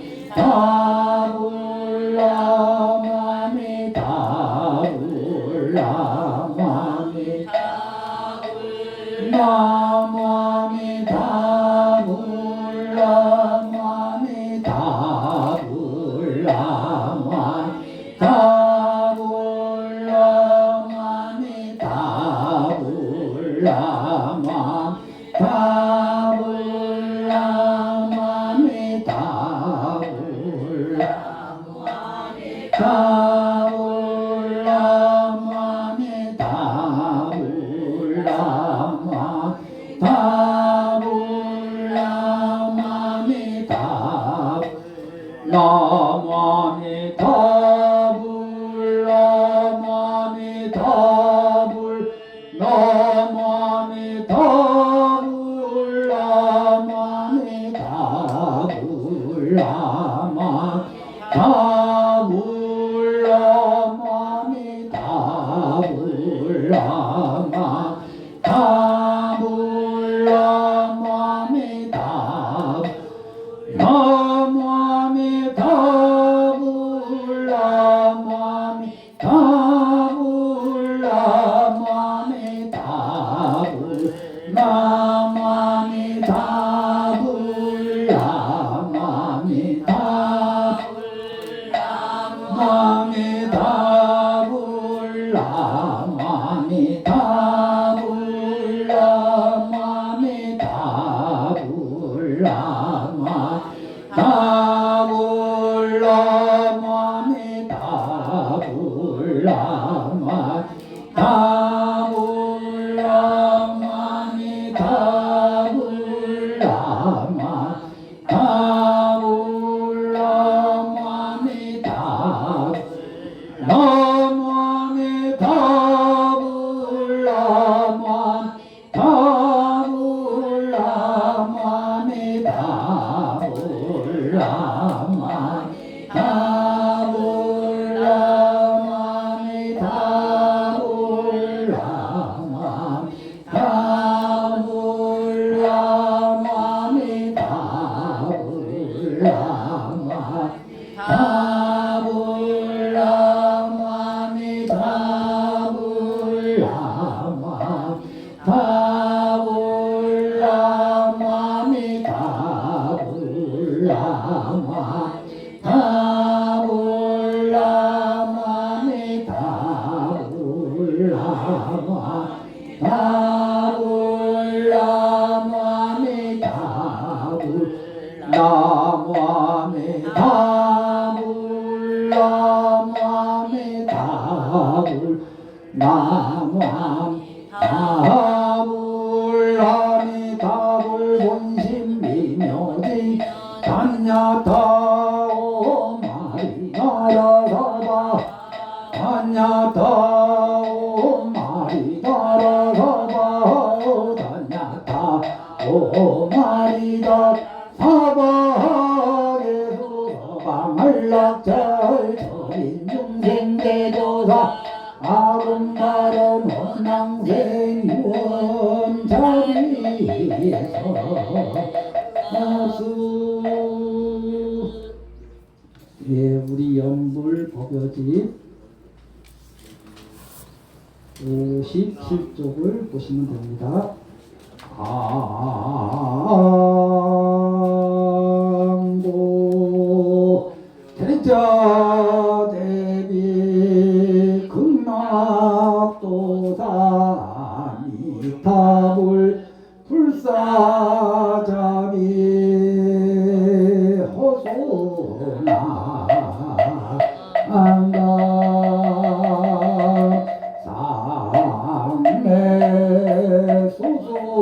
불라 다불라 아미타 불라 나무아미타 예, 우리 연불 법요집 57쪽을 보시면 됩니다. 강도 대자 대비 극락도사 미타불 불사자비 허소나 안가 상매 소소공덕해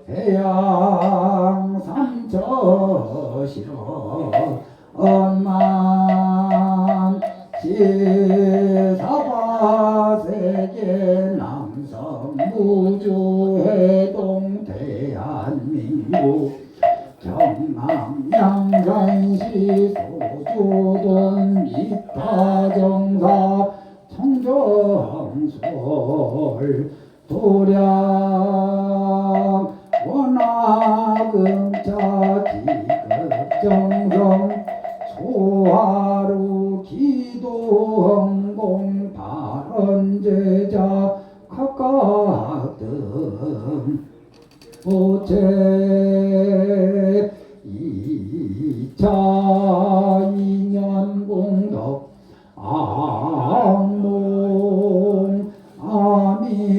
해양 삼처시로 엄만 지사바세계 남성 무주해동 대한민국 경남양산시 소주동 이타정사 청정솔 도량 원화금자 지극정성 초하루 기도흥공 발언제자 각각 등 보채 2차 2년 공덕 악몽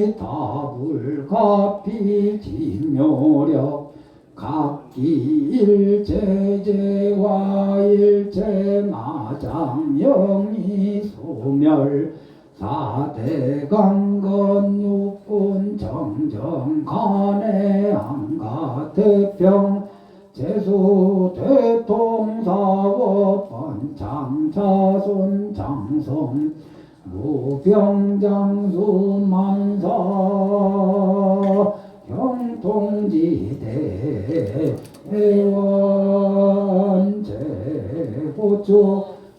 아미타불 가피 진묘력 각기 일체제와 일체마장 영이 소멸 사대강건 육군 정정 간해 안가 태평 재수 대통사고 번창자손 장성 무병장수 만사 형통지대 회원제고축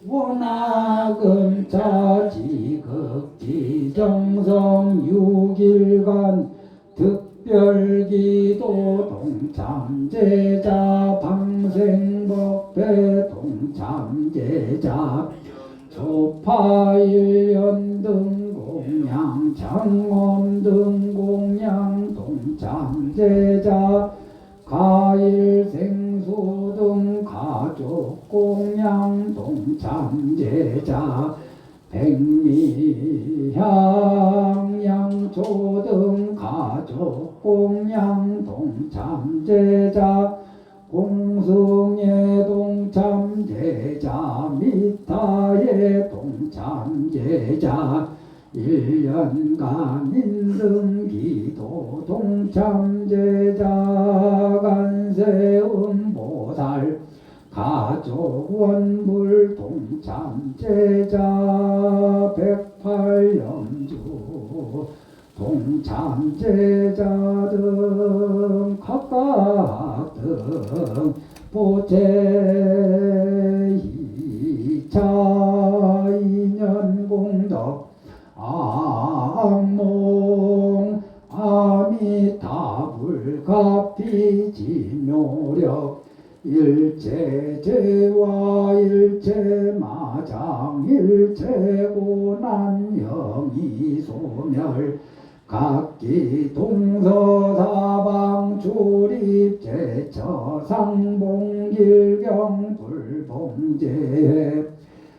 원학은 자지극지정성 6일간 특별기도 동참제자 방생법회 동참제자 조파일연 등 공양 장엄 등 공양 동참제자 가일생수 등 가족 공양 동참제자 백미향 양초 등 가족 공양 동참제자 공승의 동참제자 미타의 동참제자 1년간 인등기도 동참제자 간세음보살 가족원불 동참제자 108연주 동참제자 등 각각 등 보채 2차 인연공덕 악몽 아미타불가피지묘력 일체제와 일체마장 일체고난 영이소멸 각기 동서사방 출입제처상봉길경 불봉제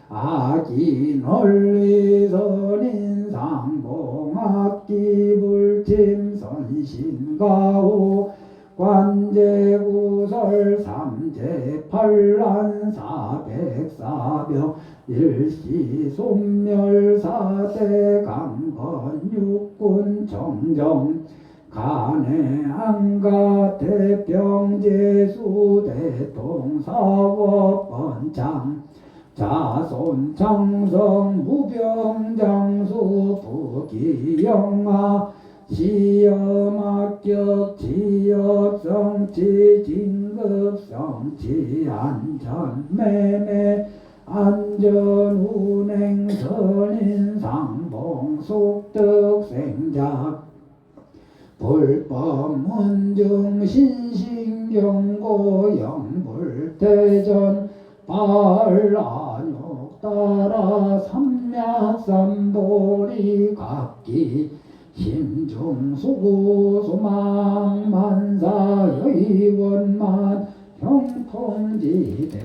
악이 널리선인 상봉악기 불침 선신가호 관제구설 삼재팔란 사백사병 일시소멸 사대강건 육군 정정 간해 안가 대병제수 대통사업 번창 자손 장성 무병장수 부기영하 시험합격 지업성취 진급성취 안전매매 안전운행 선인상봉 속득생자 불법문중 신신경고 영불대전 발안욕 따라 삼맥삼보리 각기 심중수구 소망만사 여의원만 형통지대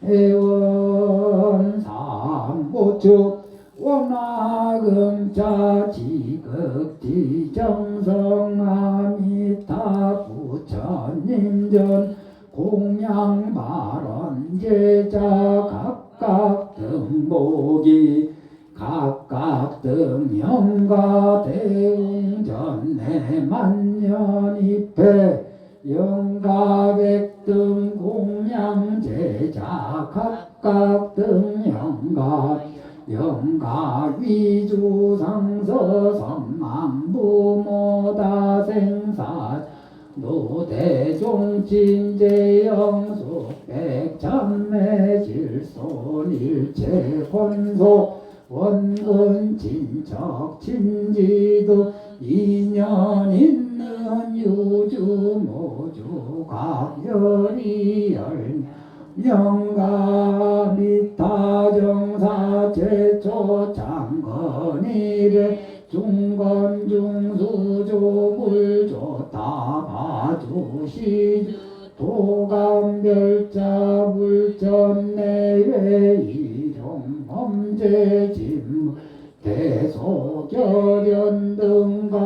애원삼고축 원화금자 지극지정성아미타 부처님전 공양발언제자 각각 등목이 각각 등영가 대웅전내 만년입회 영가백등 공양제자 각각 등영가 영가 위주상서 선망부모다 생사 노대종진제영수 백참매질손일체권소 원근 진척 진지도 인연 있는 유주 모주 각열이 열명가 미타정사 제초 장건이래 중건 중수조 물조 다 봐주시 도감별자 물전 내외 이종 범죄짐 대소결연 등가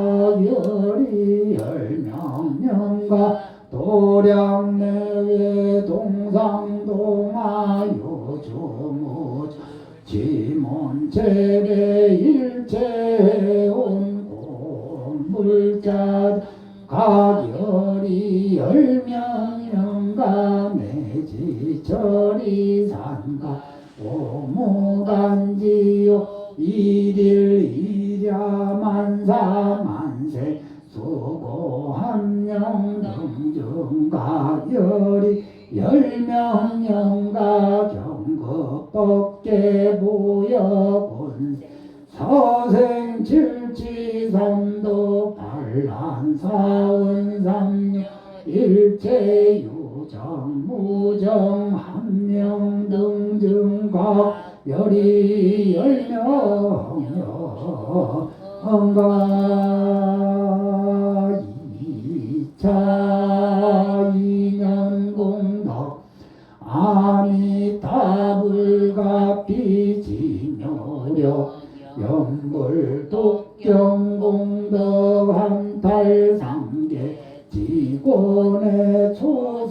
열이 열명령가 도량내외 동상동하 요주무주 지몬체배 일체온 공물자 가결이 열명령가 매지철이 산가 오무간지요 일일 일야 만사 만세 수고 한명 등중가 열이 열명령가 경급법계 부여본 서생칠지삼도 반란사원삼령 일체유정 무정 한명 등중가 열이 열명령가 이차 인연공덕 아미타불가피지묘력 연불독경공덕 한탈상계 지권의 초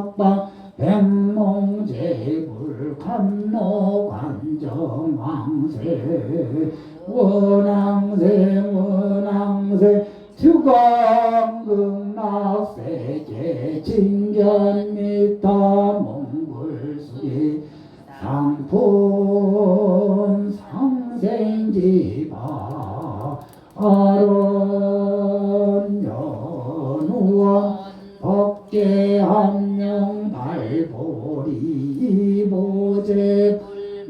박박 백몽제불 감로관정왕세 원왕세 주광극락세계 진견미타 몽골수리 상품 상생지바 아론연우와 법계함령 발보리 이보제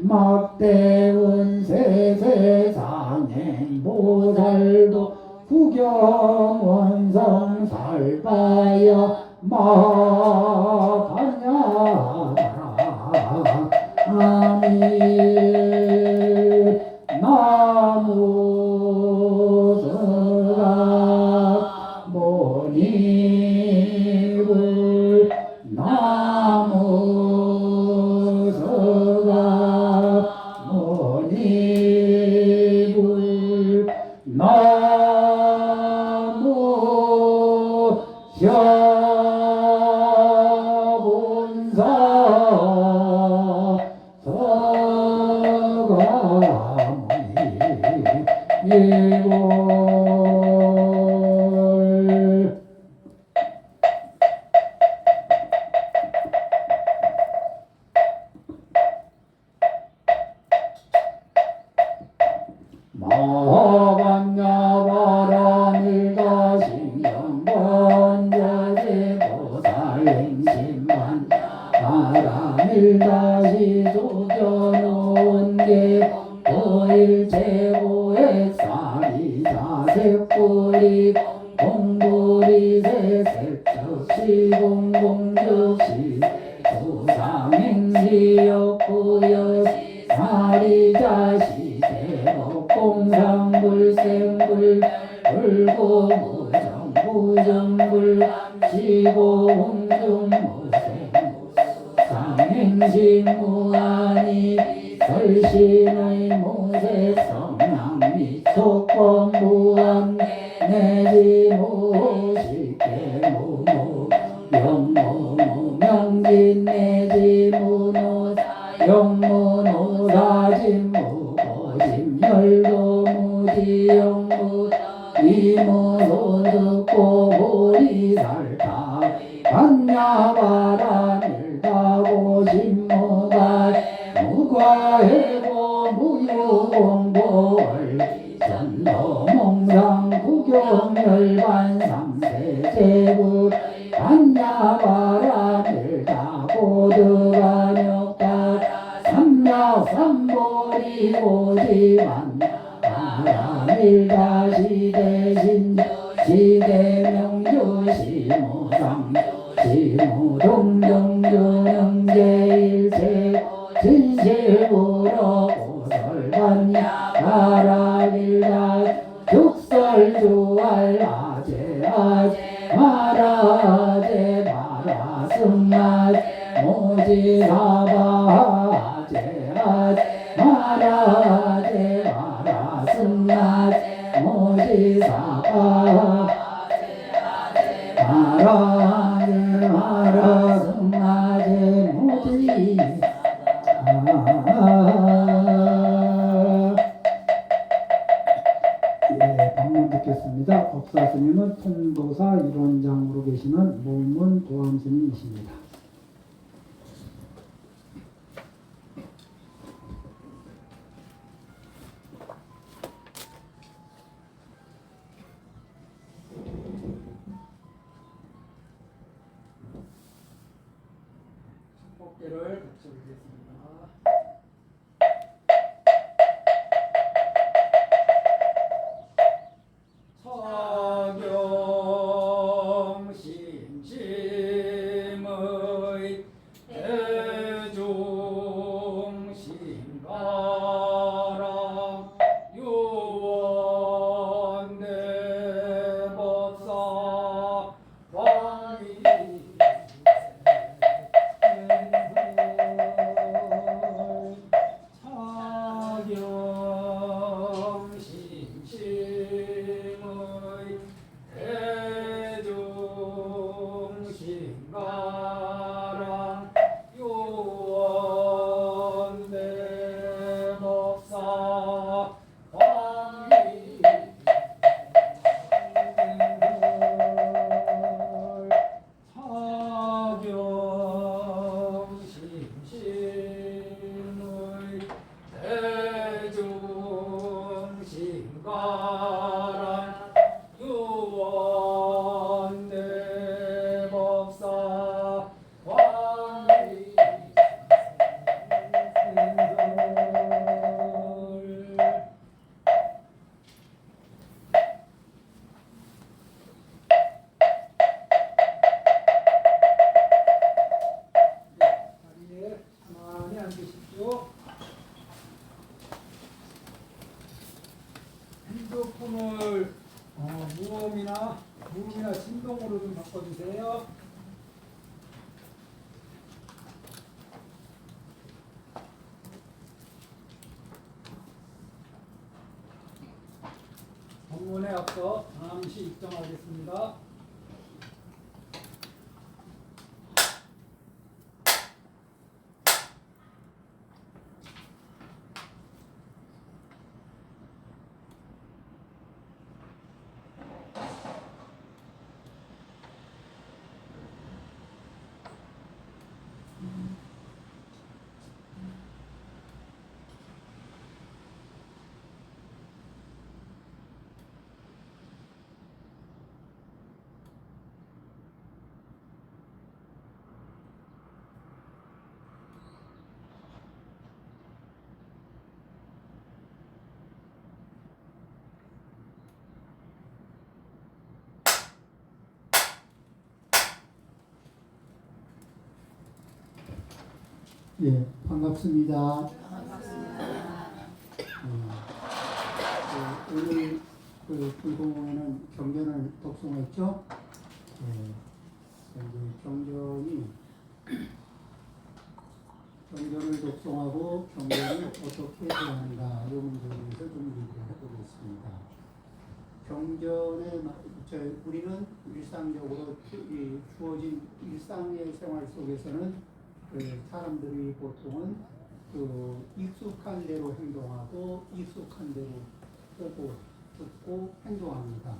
막대원 세상행 보살도 구경원성 살바야 마가냐라 아미 나무서가 모니불 나무서가 모니불 나무 샤본사 서가모니 일골 마하반야바라밀가 신경번자제보살행심만 바라밀다시 조견온게 보일제보액사리 자색불이 공불이 세색적시 공공적시 조상행시역구여시 사리자시 공상불생불 불고무정 부정불 시고홍중무생 상행신무아니 설신의 무색성랑미촉권무한 내지무식계무무 영무무명진 내지무노사 영무노사진무 열도무지영무 이무소득고 보리살타 반야바라밀다고 신무가 무과해고 무유공보월 전도몽상 구경열반상세제부 반야바라밀다고 드가녁다 삼약삼보리고지만 바라밀다 시대신 시대명주 시무상 시무동정주능제일체 진실부러 고설반야 바라밀다 죽설주알 아제아제 마라제 마라승아제 모지사바아제 아제 마라제 마라승아제 모지사바 마라제 마라승아제 모지 예, 방문 듣겠습니다. 법사 스님은 통도사 일원장으로 계시는 모문 도암 스님이십니다. 법계를 닥쳐보겠습니다. 사경심심의 대중심가라 유원대법사 왕이 주문에 앞서 잠시 입장하겠습니다. 예, 반갑습니다. 오늘 불공에는 경전을 독송했죠. 이제 경전을 독송하고 경전을 어떻게 해야 하는가 이 문제에 대해서 좀 얘기를 해보겠습니다. 경전에 우리는 일상적으로 주어진 일상의 생활 속에서는 사람들이 보통은 익숙한 대로 행동하고 익숙한 대로 보고 듣고 행동합니다.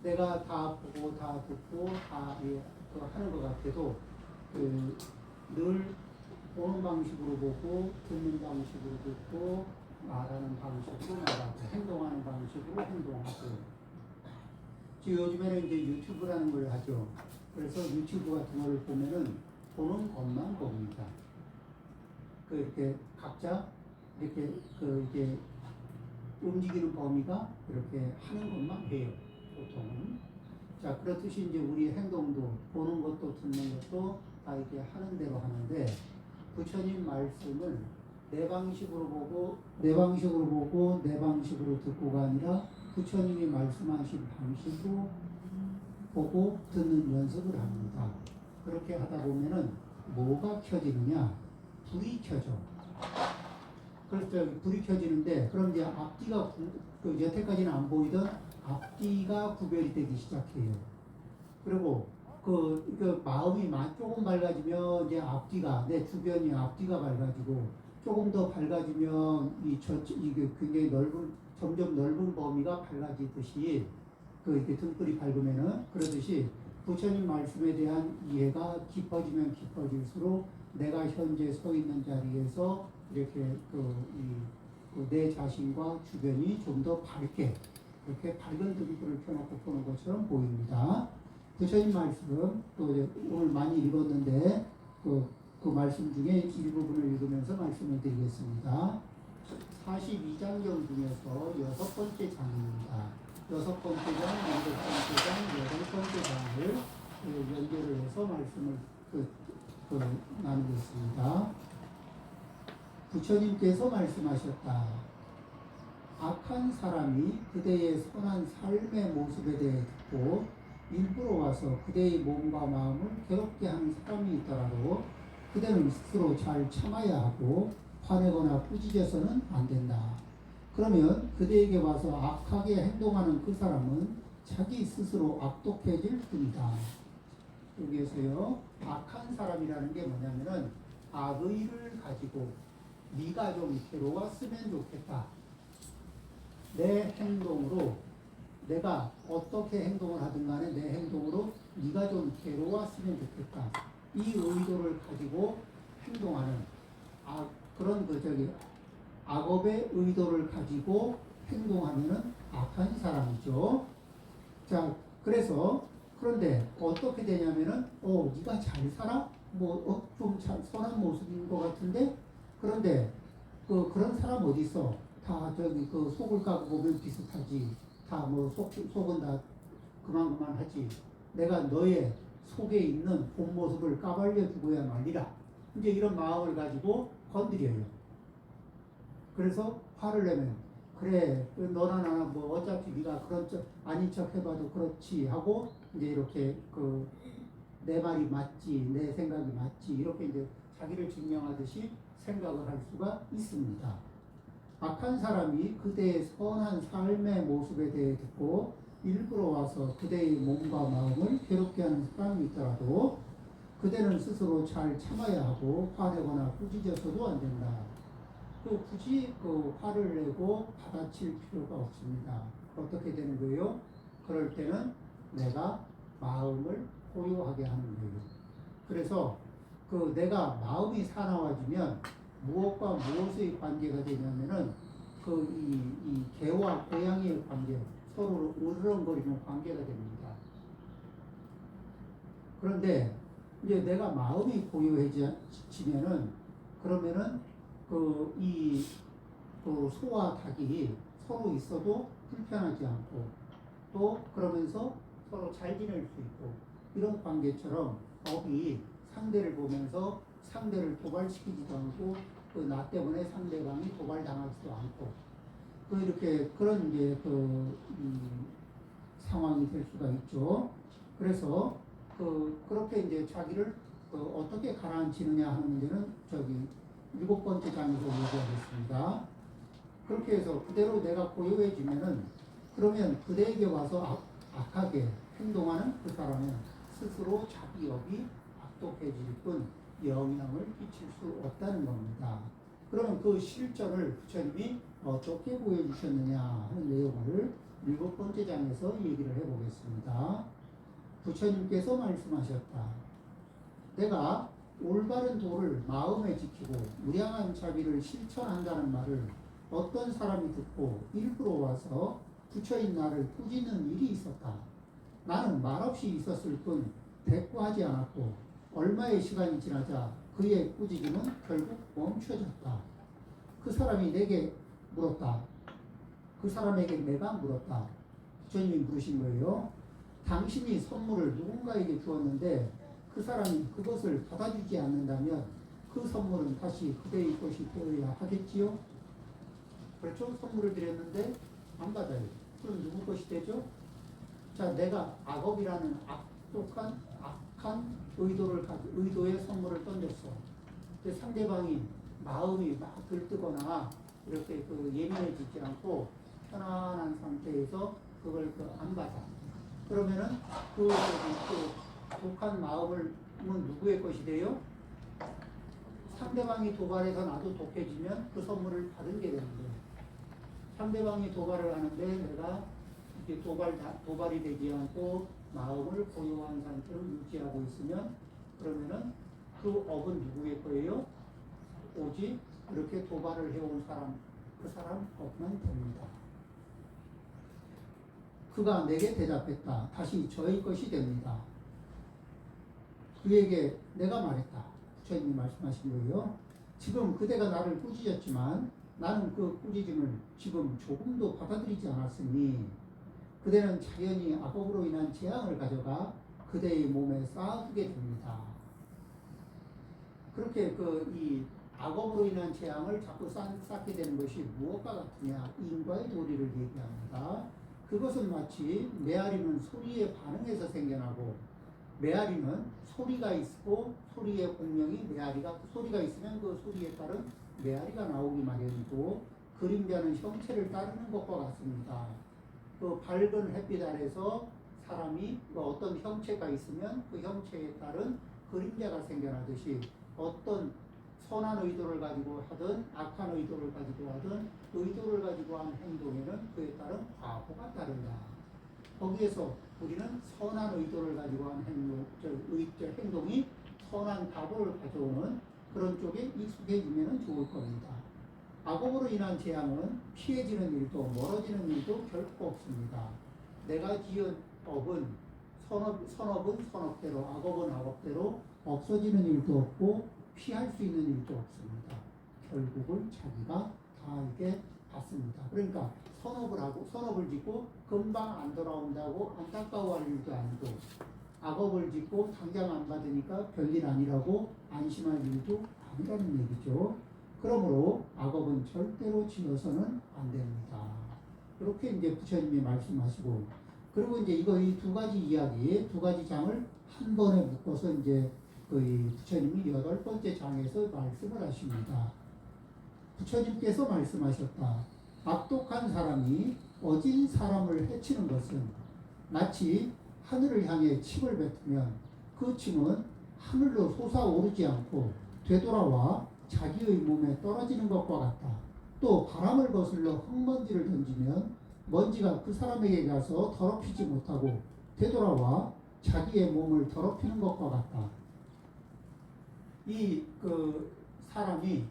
내가 다 보고 다 듣고 다 하는 것 같아도 늘 보는 방식으로 보고 듣는 방식으로 듣고 말하는 방식으로 말하고 행동하는 방식으로 행동하고 지금 요즘에는 이제 유튜브라는 걸 하죠. 그래서 유튜브 같은 걸 보면은 보는 것만 봅니다. 이렇게 각자 이렇게 이게 움직이는 범위가 이렇게 하는 것만 해요. 보통은. 자, 그렇듯이 이제 우리 행동도 보는 것도 듣는 것도 다 이렇게 하는 대로 하는데 부처님 말씀을 내 방식으로 보고 내 방식으로 듣고가 아니라 부처님이 말씀하신 방식으로 보고 듣는 연습을 합니다. 그렇게 하다 보면은 뭐가 켜지느냐? 불이 켜져. 그래서 불이 켜지는데 그럼 이제 앞뒤가 여태까지는 안 보이던 앞뒤가 구별이 되기 시작해요. 그리고 마음이 조금 밝아지면 이제 앞뒤가 내 주변이 앞뒤가 밝아지고 조금 더 밝아지면 이게 굉장히 점점 넓은 범위가 밝아지듯이 이렇게 등불이 밝으면은 그러듯이 부처님 말씀에 대한 이해가 깊어지면 깊어질수록 내가 현재 서 있는 자리에서 이렇게 내 자신과 주변이 좀 더 밝게 이렇게 밝은 등불을 켜놓고 보는 것처럼 보입니다. 부처님 말씀 또 오늘 많이 읽었는데 그 말씀 중에 일부분을 읽으면서 말씀을 드리겠습니다. 42장경 중에서 6번째 장입니다. 6번째 장, 7번째 장, 8번째 장을 연결을 해서 말씀을 나누겠습니다. 부처님께서 말씀하셨다. 악한 사람이 그대의 선한 삶의 모습에 대해 듣고 일부러 와서 그대의 몸과 마음을 괴롭게 하는 사람이 있더라도 그대는 스스로 잘 참아야 하고 화내거나 꾸짖어서는 안 된다. 그러면 그대에게 와서 악하게 행동하는 그 사람은 자기 스스로 악독해질 뿐이다. 여기에서요, 악한 사람이라는 게 뭐냐면은 악의를 가지고 네가 좀 괴로웠으면 좋겠다. 내 행동으로 내가 어떻게 행동을 하든 간에 내 행동으로 네가 좀 괴로웠으면 좋겠다. 이 의도를 가지고 행동하는 그런 악업의 의도를 가지고 행동하면은 악한 사람이죠. 자, 그런데 어떻게 되냐면은 네가 잘 살아? 좀 선한 모습인 것 같은데 그런데 그런 사람 어디 있어? 다 속을 까고 보면 비슷하지. 다 속은 다 그만하지. 내가 너의 속에 있는 본 모습을 까발려 주고야 말리라. 이제 이런 마음을 가지고 건드려요. 그래서 화를 내면 그래 너나 나나 어차피 네가 그런 척 아닌 척 해봐도 그렇지 하고 이제 이렇게 내 말이 맞지 내 생각이 맞지 이렇게 이제 자기를 증명하듯이 생각을 할 수가 있습니다. 악한 사람이 그대의 선한 삶의 모습에 대해 듣고 일부러 와서 그대의 몸과 마음을 괴롭게 하는 사람이 있더라도 그대는 스스로 잘 참아야 하고 화내거나 꾸짖어서도 안 된다. 굳이 화를 내고 받아칠 필요가 없습니다. 어떻게 되는 거예요? 그럴 때는 내가 마음을 고요하게 하는 거예요. 그래서 내가 마음이 사나워지면 무엇과 무엇의 관계가 되냐면은 이 개와 고양이의 관계, 서로 으르렁거리는 관계가 됩니다. 그런데 이제 내가 마음이 고요해지면은 그러면은 소와 닭이 서로 있어도 불편하지 않고 또 그러면서 서로 잘 지낼 수 있고 이런 관계처럼 업이 상대를 보면서 상대를 도발시키지도 않고 나 때문에 상대방이 도발당하지도 않고 이렇게 그런 상황이 될 수가 있죠. 그래서 그렇게 이제 자기를 어떻게 가라앉히느냐 하는 문제는 7번째 장에서 얘기하겠습니다. 그렇게 해서 그대로 내가 고요해지면은 그러면 그대에게 와서 악하게 행동하는 그 사람은 스스로 자기 업이 악독해질 뿐 영향을 끼칠 수 없다는 겁니다. 그러면 그 실전을 부처님이 어떻게 보여주셨느냐 하는 내용을 7번째 장에서 얘기를 해보겠습니다. 부처님께서 말씀하셨다. 내가 올바른 도를 마음에 지키고 무량한 자비를 실천한다는 말을 어떤 사람이 듣고 일부러 와서 부처인 나를 꾸짖는 일이 있었다. 나는 말없이 있었을 뿐 대꾸하지 않았고 얼마의 시간이 지나자 그의 꾸짖음은 결국 멈춰졌다. 그 사람이 내게 물었다. 그 사람에게 내가 물었다. 부처님이 물으신 거예요. 당신이 선물을 누군가에게 주었는데 그 사람이 그것을 받아주지 않는다면 그 선물은 다시 그대의 것이 되어야 하겠지요? 그렇죠? 선물을 드렸는데 안 받아요. 그럼 누구 것이 되죠? 자, 내가 악업이라는 악한 의도의 선물을 던졌어. 근데 상대방이 마음이 막 들뜨거나 이렇게 예민해지지 않고 편안한 상태에서 그걸 안 받아. 그러면은 독한 마음은 누구의 것이 돼요? 상대방이 도발해서 나도 독해지면 그 선물을 받은 게 되는 거예요. 상대방이 도발을 하는데 내가 이렇게 도발이 되지 않고 마음을 고요한 상태로 유지하고 있으면 그러면은 그 업은 누구의 거예요? 오직 이렇게 도발을 해온 사람, 그 사람 업만 됩니다. 그가 내게 대답했다. 다시 저의 것이 됩니다. 그에게 내가 말했다. 부처님이 말씀하신 거예요. 지금 그대가 나를 꾸짖었지만 나는 그 꾸짖음을 지금 조금도 받아들이지 않았으니 그대는 자연히 악업으로 인한 재앙을 가져가 그대의 몸에 쌓아두게 됩니다. 그렇게 이 악업으로 인한 재앙을 자꾸 쌓게 되는 것이 무엇과 같으냐? 인과의 도리를 얘기합니다. 그것은 마치 메아리는 소리에 반응해서 생겨나고 메아리는 소리가 있고 소리의 공명이 소리가 있으면 그 소리에 따른 메아리가 나오기 마련이고 그림자는 형체를 따르는 것과 같습니다. 그 밝은 햇빛 아래서 사람이 어떤 형체가 있으면 그 형체에 따른 그림자가 생겨나듯이 어떤 선한 의도를 가지고 하든 악한 의도를 가지고 하든 의도를 가지고 한 행동에는 그에 따른 과보가 따른다. 거기에서 우리는 선한 의도를 가지고 한 행동이 선한 과보를 가져오는 그런 쪽에 익숙해지면 좋을 겁니다. 악업으로 인한 재앙은 피해지는 일도 멀어지는 일도 결코 없습니다. 내가 지은 업은 선업은 선업대로 악업은 악업대로 없어지는 일도 없고 피할 수 있는 일도 없습니다. 결국은 자기가 다 이게 받습니다. 그러니까 선업을 짓고 금방 안 돌아온다고 안타까워할 일도 아니고 악업을 짓고 당장 안 받으니까 별일 아니라고 안심할 일도 아니라는 얘기죠. 그러므로 악업은 절대로 지어서는 안 됩니다. 이렇게 이제 부처님이 말씀하시고 그리고 이제 이 두 가지 이야기, 두 가지 장을 한 번에 묶어서 이제 부처님이 8번째 장에서 말씀을 하십니다. 부처님께서 말씀하셨다. 악독한 사람이 어진 사람을 해치는 것은 마치 하늘을 향해 침을 뱉으면 그 침은 하늘로 솟아오르지 않고 되돌아와 자기의 몸에 떨어지는 것과 같다. 또 바람을 거슬러 흙먼지를 던지면 먼지가 그 사람에게 가서 더럽히지 못하고 되돌아와 자기의 몸을 더럽히는 것과 같다. 이 사람이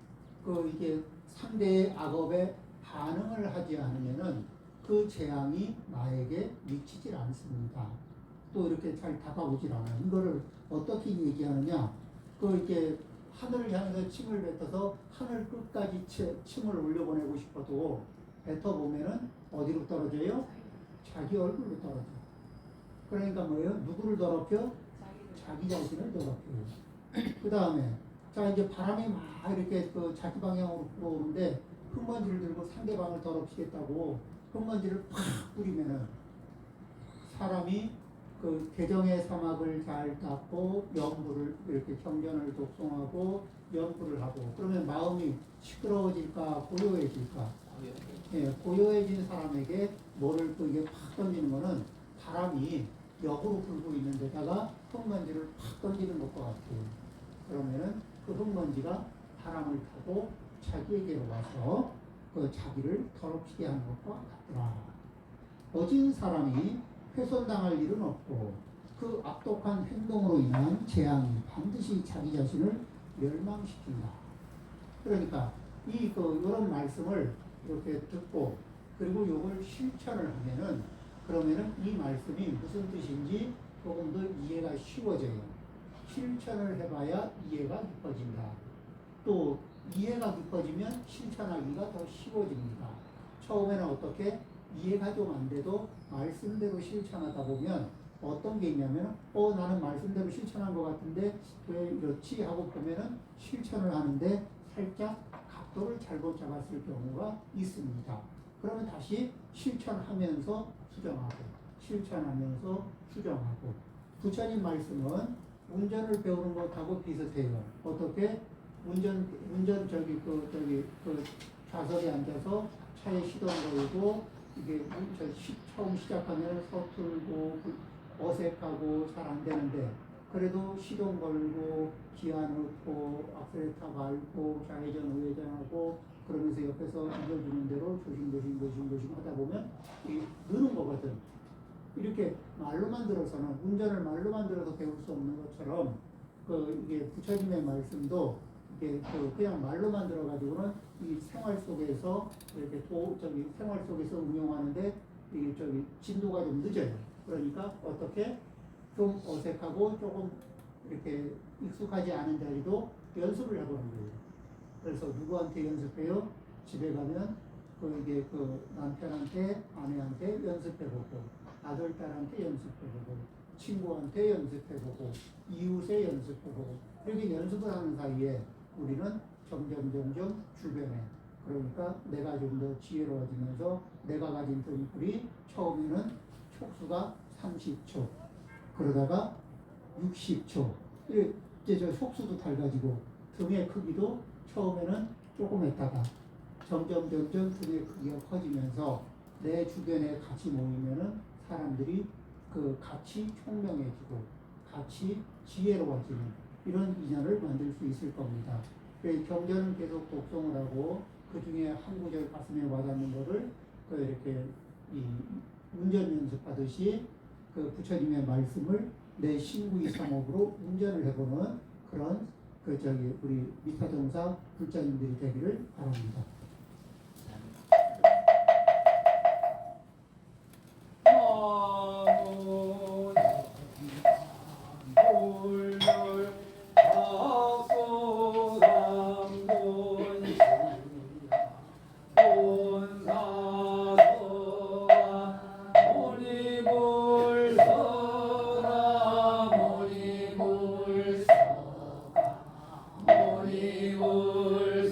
이게 상대의 악업에 반응을 하지 않으면은 그 재앙이 나에게 미치질 않습니다. 또 이렇게 잘 다가오질 않아요. 이거를 어떻게 얘기하느냐? 이렇게 하늘을 향해서 침을 뱉어서 하늘 끝까지 침을 올려보내고 싶어도 뱉어보면은 어디로 떨어져요? 자기 얼굴로 떨어져요. 그러니까 뭐예요? 누구를 더럽혀? 자기 자신을 더럽혀요. 그 다음에 자 이제 바람이 막 이렇게 자기 방향으로 불어오는데 흙먼지를 들고 상대방을 더럽히겠다고 흙먼지를 팍 뿌리면은 사람이 개정의 사막을 잘 닦고 연불을 이렇게 경전을 독송하고 연불을 하고 그러면 마음이 시끄러워질까 고요해질까? 예, 고요해진 사람에게 뭐를 이게 팍 던지는 거는 바람이 역으로 불고 있는 데다가 흙먼지를 팍 던지는 것과 같아요. 그러면은 그 흙먼지가 바람을 타고 자기에게로 와서 자기를 더럽히게 하는 것과 같더라. 어진 사람이 훼손당할 일은 없고 그 악독한 행동으로 인한 재앙이 반드시 자기 자신을 멸망시킨다. 그러니까 이런 말씀을 이렇게 듣고 그리고 이걸 실천을 하면은 그러면은 이 말씀이 무슨 뜻인지 조금 더 이해가 쉬워져요. 실천을 해봐야 이해가 깊어진다. 또 이해가 깊어지면 실천하기가 더 쉬워집니다. 처음에는 어떻게 이해가 좀 안 돼도 말씀대로 실천하다 보면 어떤 게 있냐면 나는 말씀대로 실천한 것 같은데 왜 이렇지 하고 보면은 실천을 하는데 살짝 각도를 잘못 잡았을 경우가 있습니다. 그러면 다시 실천하면서 수정하고 부처님 말씀은 운전을 배우는 것하고 비슷해요. 어떻게 좌석에 앉아서 차에 시동 걸고 이게 처음 시작하면 서툴고 어색하고 잘 안 되는데 그래도 시동 걸고 기아 넣고 악셀레터 밟고 좌회전 우회전하고 그러면서 옆에서 알려주는 대로 조심 하다 보면 느는 거거든. 이렇게 말로만 들어서는 운전을 말로만 들어서 배울 수 없는 것처럼 이게 부처님의 말씀도 이게 그냥 말로만 들어가지고는 이 생활 속에서 이렇게 생활 속에서 응용하는데 이게 진도가 좀 늦어요. 그러니까 어떻게 좀 어색하고 조금 이렇게 익숙하지 않은 자리도 연습을 해보는 거예요. 그래서 누구한테 연습해요? 집에 가면 이게 남편한테 아내한테 연습해보고 아들 딸한테 연습해보고 친구한테 연습해보고 이웃에 연습해보고 이렇게 연습을 하는 사이에 우리는 점점 주변에 그러니까 내가 좀 더 지혜로워지면서 내가 가진 등불이 처음에는 촉수가 30초 그러다가 60초 이제 저 촉수도 달라지고 등의 크기도 처음에는 조금 했다가 점점 등의 크기가 커지면서 내 주변에 같이 모이면은 사람들이 같이 총명해지고 같이 지혜로워지는 이런 인연을 만들 수 있을 겁니다. 경전은 계속 독송을 하고 그 중에 한 구절 가슴에 와닿는 거를 이렇게 운전 연습하듯이 부처님의 말씀을 내 신구이 사목으로 운전을 해보는 그런 우리 미타정사 불자님들이 되기를 바랍니다. 모니불